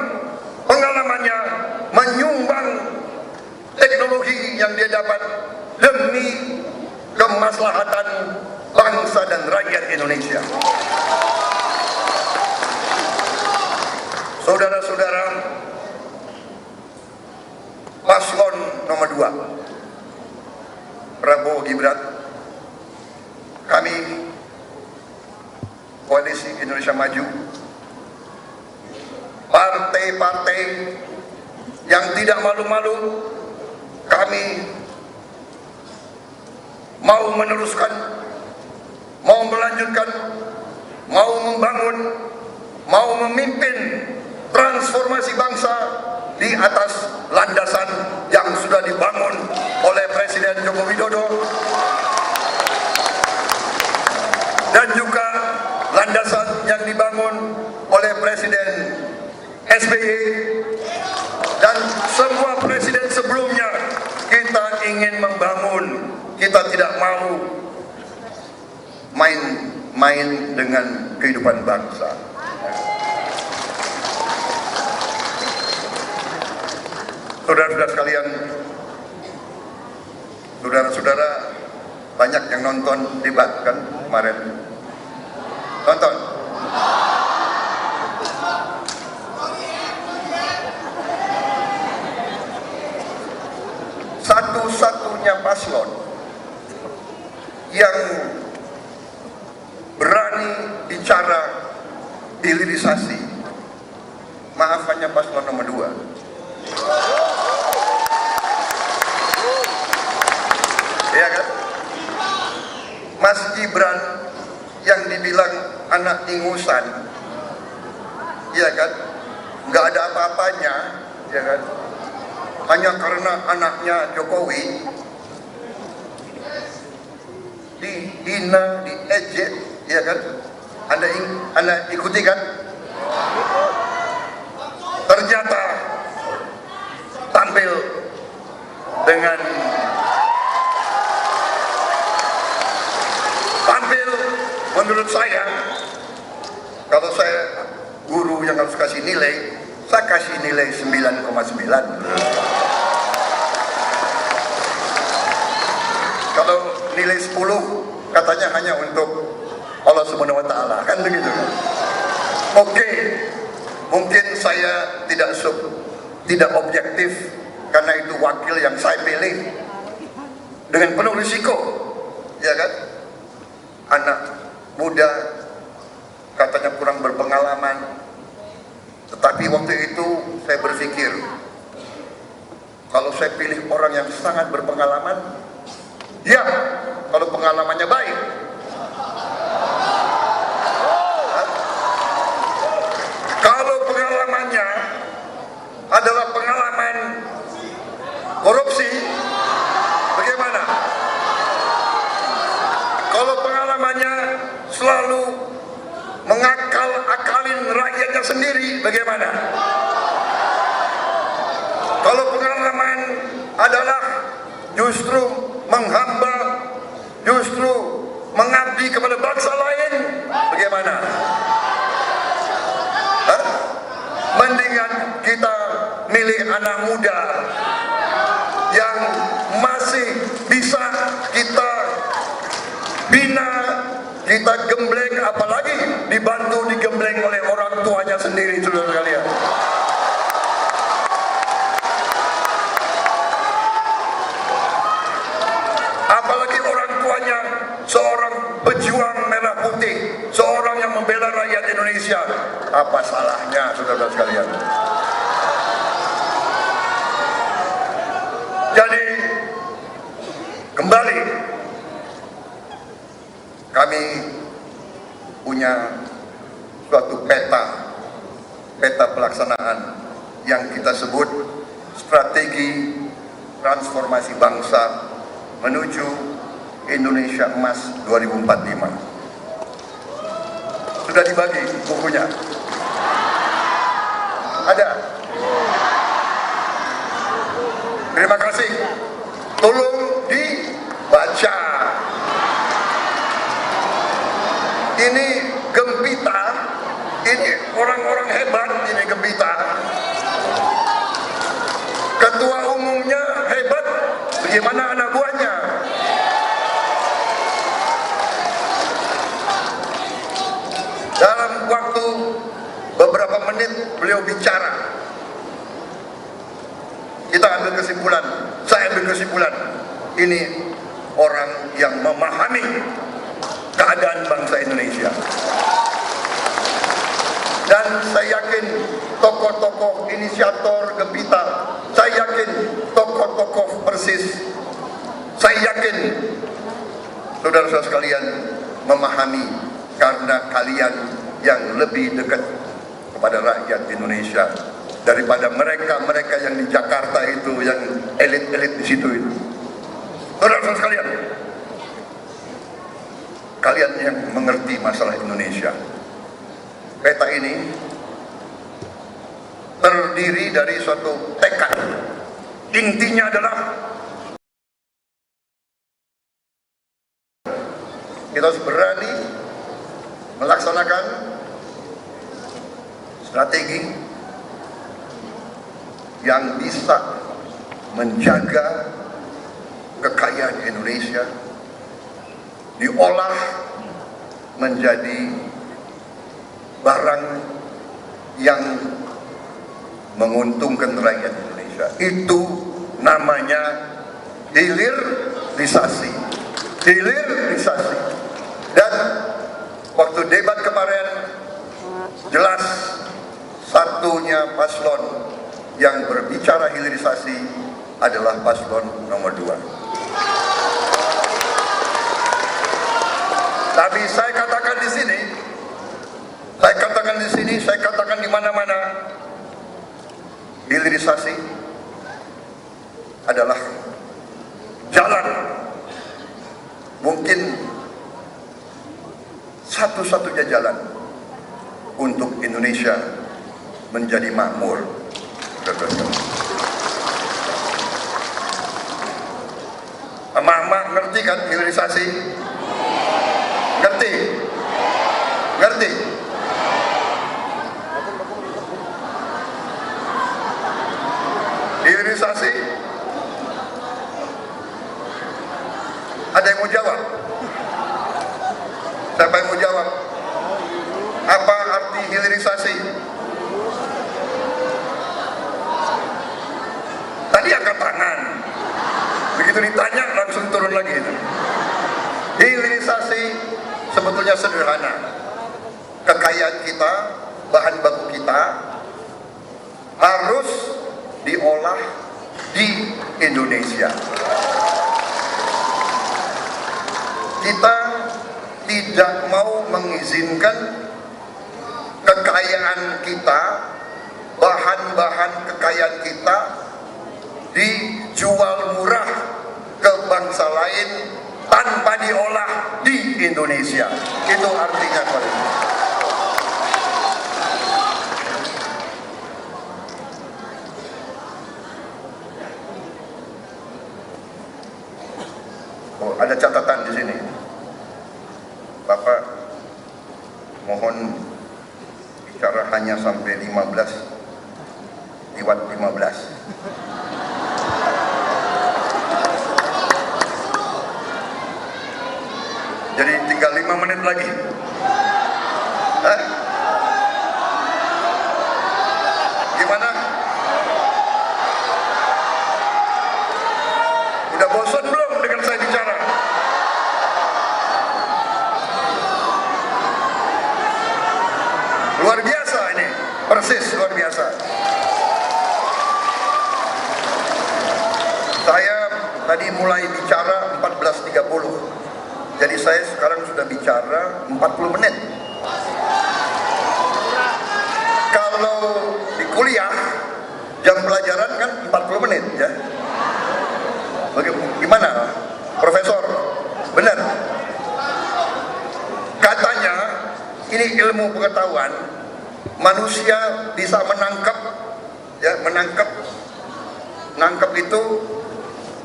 pengalamannya, menyumbang teknologi yang dia dapat demi kemaslahatan bangsa dan rakyat Indonesia. Saudara-saudara, paslon nomor 2 Prabowo Gibran, kami Koalisi Indonesia Maju, partai-partai yang tidak malu-malu, kami mau meneruskan, mau melanjutkan, mau membangun, mau memimpin transformasi bangsa di atas landasan yang sudah dibangun oleh Presiden Joko Widodo dan juga landasan yang dibangun oleh Presiden SBY dan semua presiden sebelumnya. Kita ingin membangun, kita tidak mau main-main dengan kehidupan bangsa. Saudara-saudara sekalian, saudara-saudara banyak yang nonton debat kan kemarin. Nonton. Satu-satunya paslon yang berani bicara hilirisasi, maaf, hanya paslon nomor 2. Ya kan? Mas Gibran yang dibilang anak ingusan, ya kan? Nggak ada apa-apanya, ya kan? Hanya karena anaknya Jokowi dihina, diejek, ya kan? Anda ikuti kan? Ternyata tampil dengan menurut saya, kalau saya guru yang harus kasih nilai, saya kasih nilai 9,9. Kalau nilai 10 katanya hanya untuk Allah Subhanahu wa taala, kan begitu. Oke, mungkin saya tidak objektif karena itu wakil yang saya pilih dengan penuh risiko, ya kan? Anak muda katanya kurang berpengalaman, tetapi waktu itu saya berpikir, kalau saya pilih orang yang sangat berpengalaman, ya, kalau pengalamannya baik. Kalau pengalamannya adalah pengalaman korupsi, bagaimana? Kalau pengalamannya selalu mengakal-akalin rakyatnya sendiri, bagaimana? Kalau pengalaman adalah justru menghamba, justru mengabdi kepada bangsa lain, bagaimana? Mendingan kita milih anak muda yang masih bisa kita bina, kita gembleng, apalagi dibantu digembleng oleh orang tuanya sendiri, saudara sekalian. Apalagi Indonesia. Apa salahnya, saudara-saudara sekalian? Jadi, kembali, kami punya suatu peta pelaksanaan yang kita sebut strategi transformasi bangsa menuju Indonesia Emas 2045. Sudah dibagi bukunya? Ada? Terima kasih. Tolong dibaca. Ini Gempita, ini orang-orang hebat, ini Gempita. Ketua umumnya hebat, bagaimana anak buahnya? Dalam waktu beberapa menit beliau bicara. Kita ambil kesimpulan, saya ambil kesimpulan, ini orang yang memahami keadaan bangsa Indonesia. Dan saya yakin tokoh-tokoh inisiator Gempita, saya yakin tokoh-tokoh Persis, saya yakin saudara-saudara sekalian memahami karena kalian yang lebih dekat kepada rakyat Indonesia daripada mereka-mereka yang di Jakarta itu, yang elit-elit di situ itu. Saudara-saudara sekalian, kalian yang mengerti masalah Indonesia. Peta ini terdiri dari suatu tekad. Intinya adalah kita harus berani melaksanakan strategi yang bisa menjaga kekayaan Indonesia diolah menjadi barang yang menguntungkan rakyat Indonesia. Itu namanya hilirisasi. Hilirisasi. Dan waktu debat kemarin jelas satunya paslon yang berbicara hilirisasi adalah paslon nomor 2. Tapi saya katakan di sini, saya katakan di mana-mana, hilirisasi adalah jalan, mungkin satu-satunya jalan untuk Indonesia menjadi makmur. Emak-emak ngerti kan hilirisasi? Ngerti? Ngerti? Hilirisasi? Ada yang mau jawab? Siapa yang mau jawab? Apa arti hilirisasi? Tadi angkat tangan. Begitu ditanya langsung turun lagi. Hilirisasi sebetulnya sederhana. Kekayaan kita, bahan baku kita harus diolah di Indonesia. Kita tidak mau mengizinkan kekayaan kita, bahan-bahan kekayaan kita dijual murah ke bangsa lain tanpa diolah di Indonesia. Itu artinya paling. Oh, ada catatan di sini. Bapak mohon bicara hanya sampai 15 lewat 15. Jadi tinggal 5 menit lagi. Gimana? Udah bosan belum dengan saya bicara? mulai bicara 14.30. Jadi saya sekarang sudah bicara 40 menit. Kalau di kuliah, jam pelajaran kan 40 menit ya. Gimana, Profesor? Benar? Katanya, ini ilmu pengetahuan, manusia bisa menangkap itu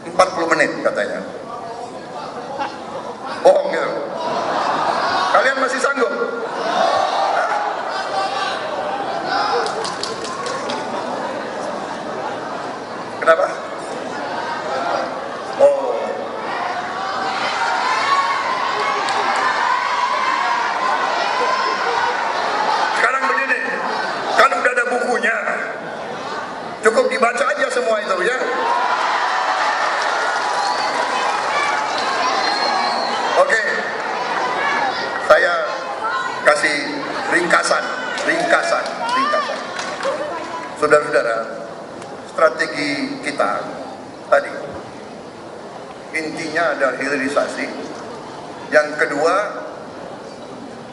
40 menit katanya. Bohong gitu. Kalian masih sanggup? Kenapa? Oh. Sekarang begini, kan udah ada bukunya, cukup dibaca aja semua itu ya. Oke, saya kasih ringkasan. Saudara-saudara, strategi kita tadi intinya ada hilirisasi. Yang kedua,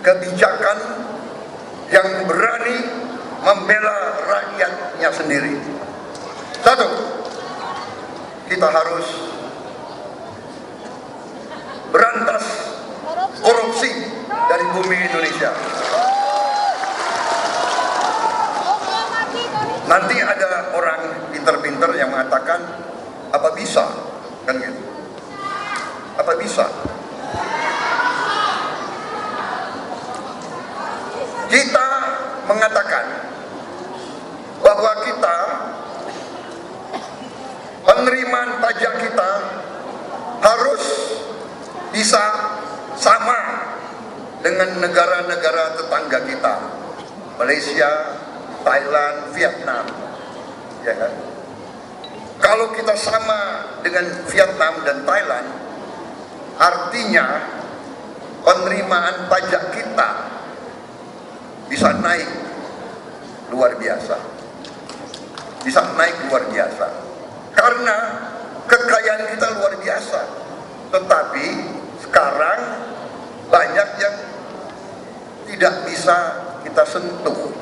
kebijakan yang berani membela rakyatnya sendiri. Satu, kita harus berantas korupsi dari bumi Indonesia. Nanti ada orang pinter-pinter yang mengatakan, apa bisa? Kan gitu. Apa bisa? Kita mengatakan bahwa kita, penerimaan pajak kita harus bisa sama dengan negara-negara tetangga kita, Malaysia, Thailand, Vietnam, ya kan? Kalau kita sama dengan Vietnam dan Thailand, artinya penerimaan pajak kita bisa naik luar biasa, karena kekayaan kita luar biasa. Tetapi sekarang banyak yang tidak bisa kita sentuh.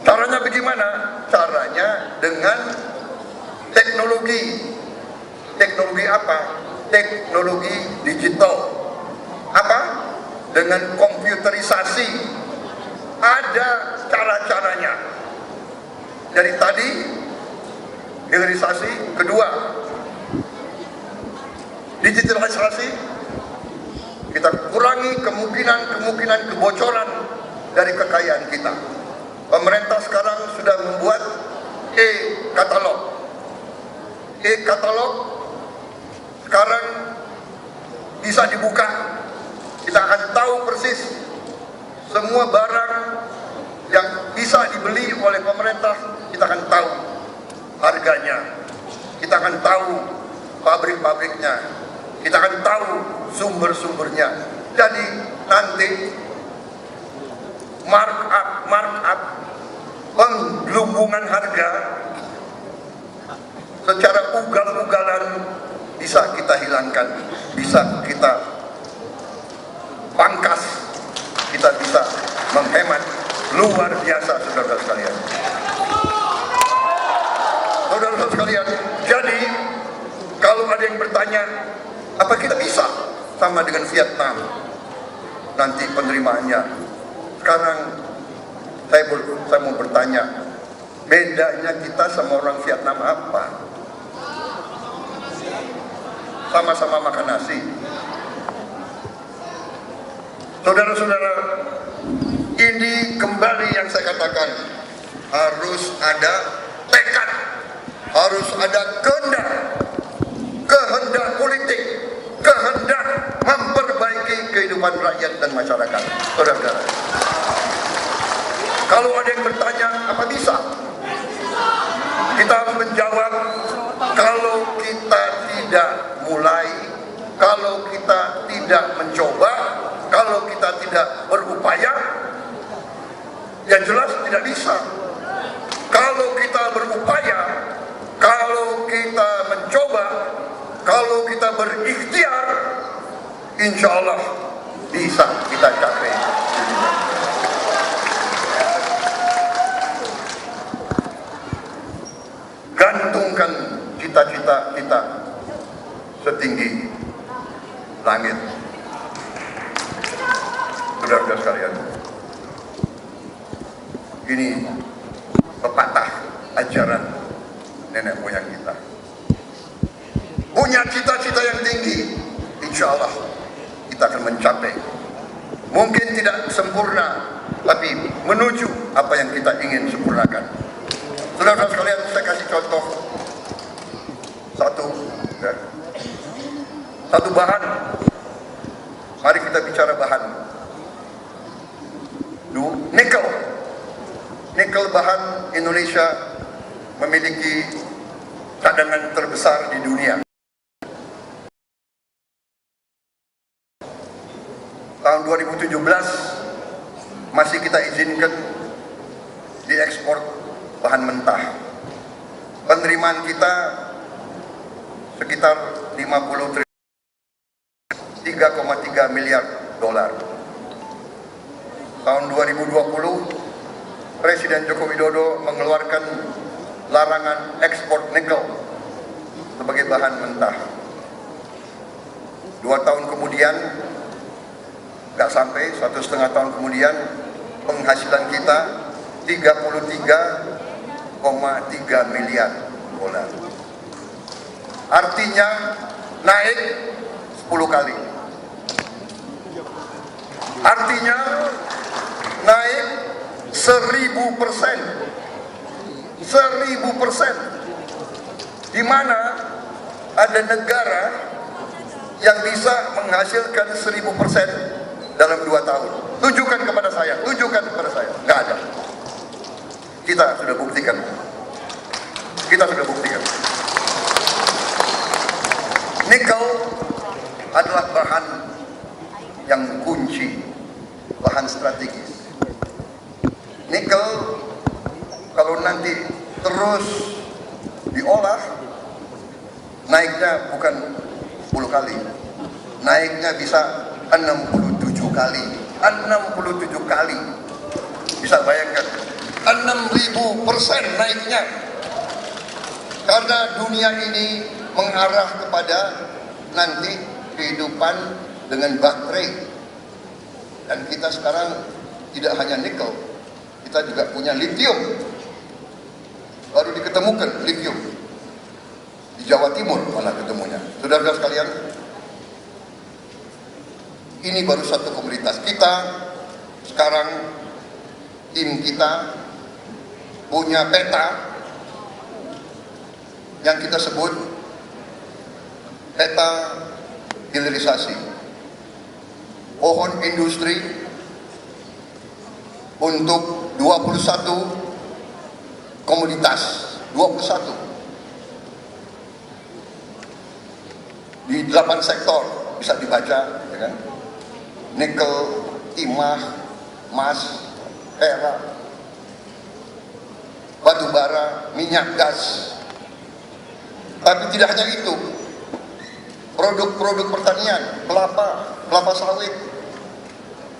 Caranya bagaimana? Caranya dengan teknologi. Teknologi apa? Teknologi digital. Apa? Dengan komputerisasi. Ada cara-caranya. Dari tadi, hilirisasi. Kedua, digitalisasi. Kita kurangi kemungkinan kebocoran dari kekayaan kita. Pemerintah sekarang sudah membuat e-katalog. E-katalog sekarang bisa dibuka. Kita akan tahu persis semua barang yang bisa dibeli oleh pemerintah. Kita akan tahu harganya. Kita akan tahu pabrik-pabriknya. Kita akan tahu sumber-sumbernya. Jadi nanti markup, penggelembungan harga secara ugal-ugalan bisa kita hilangkan, bisa kita pangkas, kita bisa menghemat luar biasa, saudara-saudara sekalian. Saudara-saudara sekalian, jadi kalau ada yang bertanya, apa kita bisa sama dengan Vietnam nanti penerimaannya? Sekarang saya mau bertanya, bedanya kita sama orang Vietnam apa? Sama-sama makan nasi. Saudara-saudara, ini kembali yang saya katakan, harus ada tekad, harus ada kehendak politik, kehendak memperbaiki kehidupan rakyat dan masyarakat. Saudara-saudara, kalau ada yang bertanya, apa bisa? Kita harus menjawab, kalau kita tidak mulai, kalau kita tidak mencoba, kalau kita tidak berupaya, yang jelas tidak bisa. Kalau kita berupaya, kalau kita mencoba, kalau kita berikhtiar, insya Allah bisa kita capai. Gantungkan cita-cita kita setinggi langit. Saudara-saudara sekalian, ini pepatah ajaran nenek moyang kita. Punya cita-cita yang tinggi, insya Allah kita akan mencapai. Mungkin tidak sempurna, tapi menuju apa yang kita ingin sempurnakan. Saudara-saudara sekalian, saya kasih contoh satu bahan. Mari kita bicara bahan. Nikel. Nikel bahan Indonesia memiliki cadangan terbesar di dunia. Tahun 2017 masih kita izinkan diekspor bahan mentah. Penerimaan kita sekitar 3,3 miliar dolar. Tahun 2020 Presiden Joko Widodo mengeluarkan larangan ekspor nikel sebagai bahan mentah. 2 tahun kemudian, nggak sampai 1,5 tahun kemudian, penghasilan kita 33,3 miliar dolar. Artinya naik 10 kali. Artinya naik 1000%. 1000%. Di mana ada negara yang bisa menghasilkan 1000% dalam 2 tahun. Tunjukkan kepada saya, tunjukkan kepada saya. Nggak ada. Kita sudah buktikan. Kita sudah buktikan. Nikel adalah bahan yang kunci, bahan strategis. Nikel kalau nanti terus diolah, naiknya bukan 10 kali, naiknya bisa 67 kali. 67 kali. Bisa bayangkan, 6000% naiknya. Karena dunia ini mengarah kepada nanti kehidupan dengan baterai. Dan kita sekarang tidak hanya nikel, kita juga punya lithium. Baru diketemukan lithium di Jawa Timur, malah ketemunya. Saudara-saudara sekalian, ini baru satu komunitas. Kita sekarang, tim kita punya peta yang kita sebut peta hilirisasi. Pohon industri untuk 21 komoditas, 21 di 8 sektor, bisa dibaca, ya kan? Nikel, timah, emas, perak, batu bara, minyak gas. Tapi tidak hanya itu, produk-produk pertanian, kelapa sawit,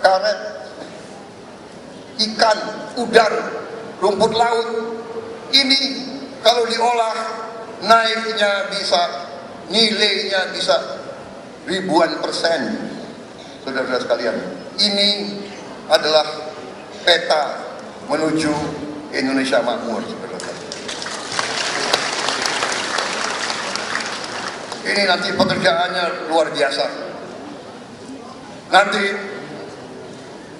karet, ikan, udang, rumput laut. Ini kalau diolah naiknya bisa, nilainya bisa ribuan persen. Saudara-saudara sekalian, ini adalah peta menuju Indonesia makmur. Ini nanti pekerjaannya luar biasa. Nanti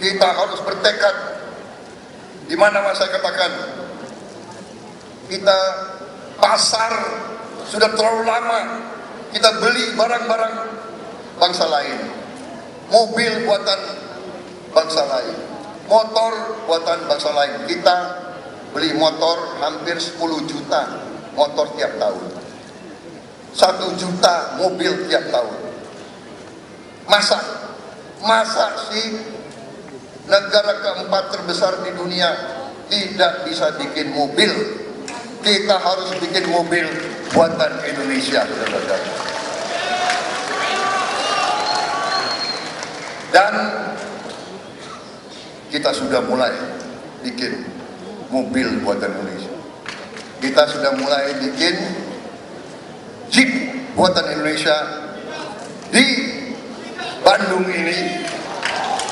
kita harus bertekad. Di mana saya katakan, kita pasar sudah terlalu lama kita beli barang-barang bangsa lain, mobil buatan bangsa lain, motor buatan bangsa lain. Kita beli motor hampir 10 juta motor tiap tahun, 1 juta mobil tiap tahun. Masa sih negara keempat terbesar di dunia tidak bisa bikin mobil? Kita harus bikin mobil buatan Indonesia, saudara-saudara. Dan kita sudah mulai bikin mobil buatan Indonesia. Kita sudah mulai bikin Jeep buatan Indonesia di Bandung ini,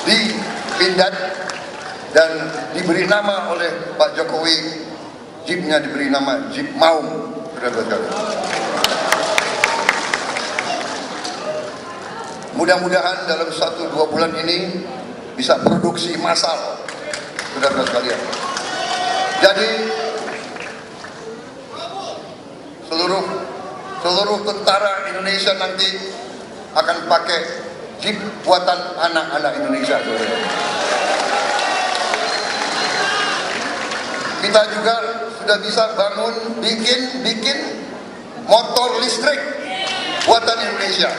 di Pindad, dan diberi nama oleh Pak Jokowi. Jeepnya diberi nama Jeep Maung. Mudah-mudahan dalam 1-2 bulan ini bisa produksi massal, saudara sekalian. Jadi seluruh tentara Indonesia nanti akan pakai Jeep buatan anak-anak Indonesia, saudara. Kita juga sudah bisa bikin motor listrik buatan Indonesia.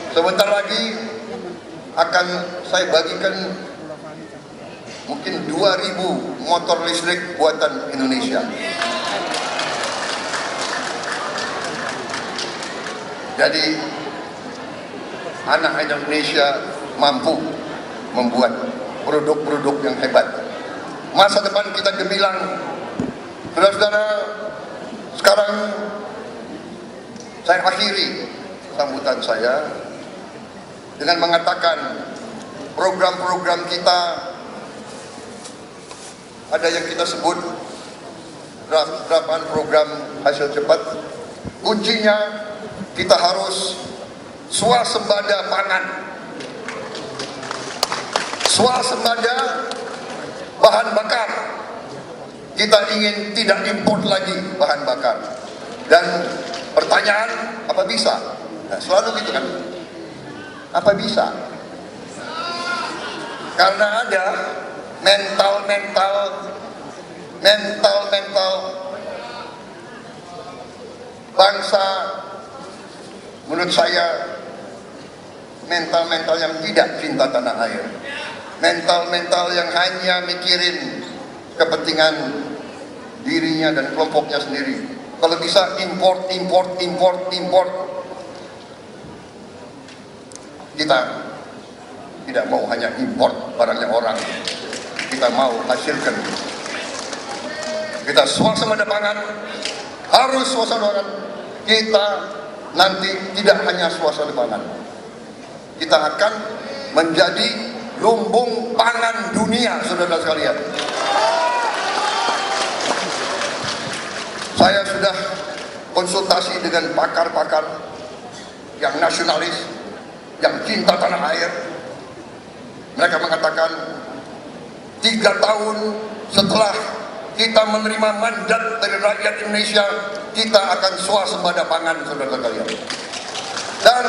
Sebentar lagi akan saya bagikan mungkin 2.000 motor listrik buatan Indonesia. Jadi anak Indonesia mampu membuat produk-produk yang hebat. Masa depan kita gemilang. Saudara-saudara, sekarang saya akhiri sambutan saya dengan mengatakan program-program kita ada yang kita sebut draft program hasil cepat. Kuncinya kita harus swasembada pangan, swasembada bahan bakar. Kita ingin tidak import lagi bahan bakar. Dan pertanyaan, apa bisa? Nah, selalu gitu kan, apa bisa? Karena ada mental bangsa, menurut saya mental yang tidak cinta tanah air, mental yang hanya mikirin kepentingan dirinya dan kelompoknya sendiri. Kalau bisa import. Kita tidak mau hanya import barangnya orang, kita mau hasilkan. Kita swasembada pangan, harus swasembada pangan. Kita nanti tidak hanya swasembada pangan, kita akan menjadi lumbung pangan dunia, saudara sekalian. Saya sudah konsultasi dengan pakar-pakar yang nasionalis, yang cinta tanah air. Mereka mengatakan 3 tahun setelah kita menerima mandat dari rakyat Indonesia, kita akan swasembada pangan, saudara sekalian. Dan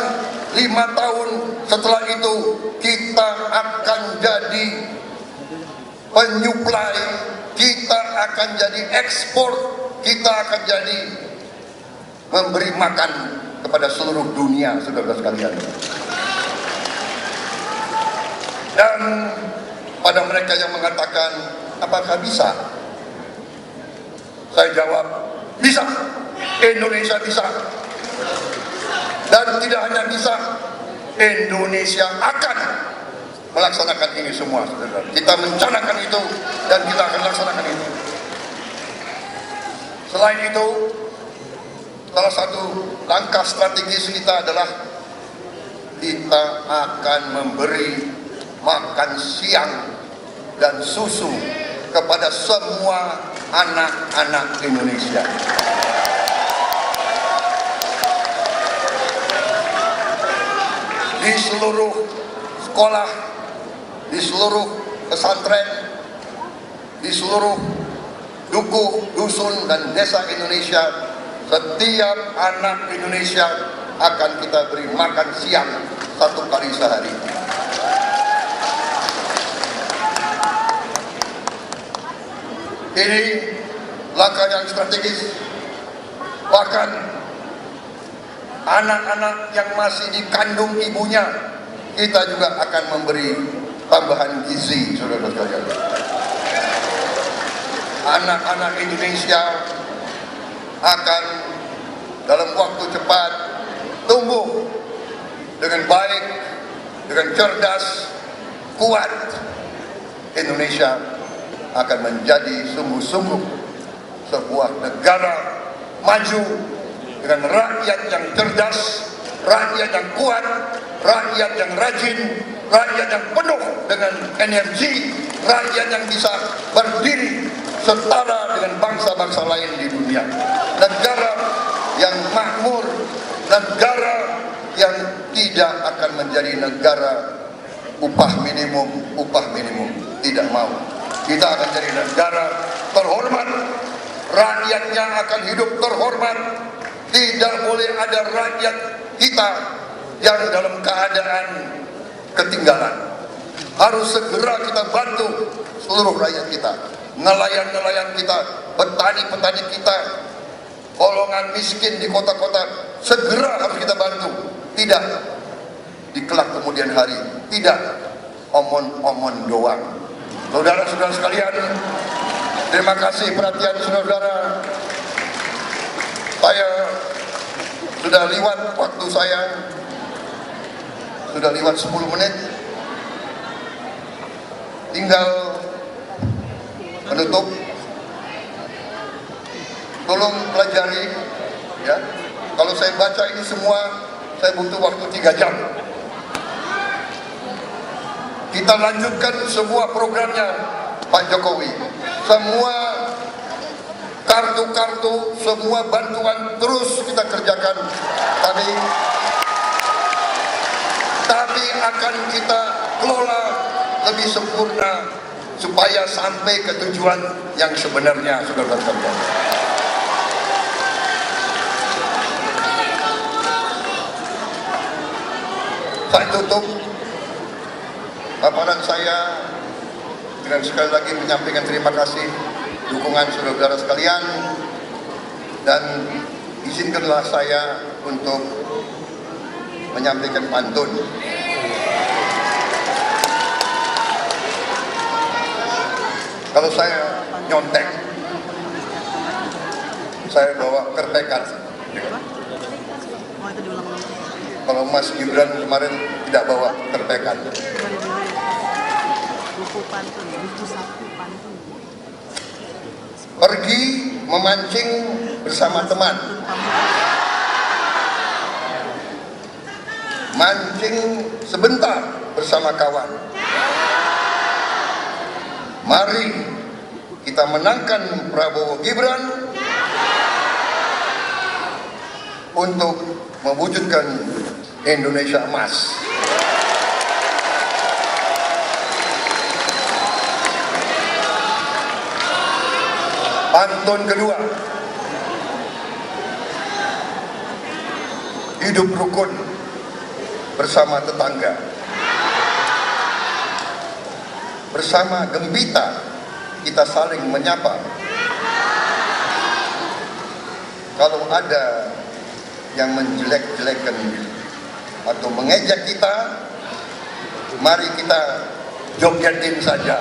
5 tahun setelah itu kita akan jadi penyuplai, kita akan jadi ekspor, kita akan jadi memberi makan kepada seluruh dunia, saudara sekalian. Dan pada mereka yang mengatakan, apakah bisa? Saya jawab, bisa. Indonesia bisa. Dan tidak hanya bisa, Indonesia akan melaksanakan ini semua, saudara. Kita mencanakan itu dan kita akan laksanakan itu. Selain itu, salah satu langkah strategis kita adalah kita akan memberi makan siang dan susu kepada semua anak-anak Indonesia. Di seluruh sekolah, di seluruh pesantren, di seluruh dusun dan desa Indonesia, setiap anak Indonesia akan kita beri makan siang 1 kali sehari. Ini langkah yang strategis. Bahkan anak-anak yang masih dikandung ibunya, kita juga akan memberi tambahan gizi, saudara sekalian. Anak-anak Indonesia akan dalam waktu cepat tumbuh dengan baik, dengan dengan cerdas, kuat, Indonesia akan menjadi sungguh-sungguh sebuah negara maju dengan rakyat yang cerdas, rakyat yang kuat, rakyat yang rajin, rakyat yang penuh dengan energi, rakyat yang bisa berdiri setara dengan bangsa-bangsa lain di dunia. Negara yang makmur, negara yang tidak akan menjadi negara upah minimum, tidak mau. Kita akan jadi negara terhormat, rakyatnya akan hidup terhormat. Tidak boleh ada rakyat kita yang dalam keadaan ketinggalan. Harus segera kita bantu seluruh rakyat kita, nelayan-nelayan kita, petani-petani kita, golongan miskin di kota-kota, segera harus kita bantu. Tidak di kelak kemudian hari, tidak omon-omon doang. Saudara-saudara sekalian, terima kasih perhatian saudara. Saya sudah lewat waktu saya, sudah lewat 10 menit. Tinggal menutup. Tolong pelajari, ya. Kalau saya baca ini semua, saya butuh waktu 3 jam. Kita lanjutkan semua programnya Pak Jokowi. Semua kartu-kartu, semua bantuan terus kita kerjakan. Tapi akan kita kelola lebih sempurna supaya sampai ke tujuan yang sebenarnya, saudara-saudara. Saya tutup paparan saya dengan sekali lagi menyampaikan terima kasih dukungan saudara-saudara sekalian, dan izinkanlah saya untuk menyampaikan pantun. Kalau saya nyontek, saya bawa kerpekan. Kalau Mas Gibran kemarin tidak bawa kerpekan. Pergi memancing bersama teman, mancing sebentar bersama kawan. Mari kita menangkan Prabowo Gibran untuk mewujudkan Indonesia emas. Pantun kedua, hidup rukun bersama tetangga, bersama gembita kita saling menyapa. Kalau ada yang menjelek-jelekan atau mengejek kita, mari kita jogetin saja.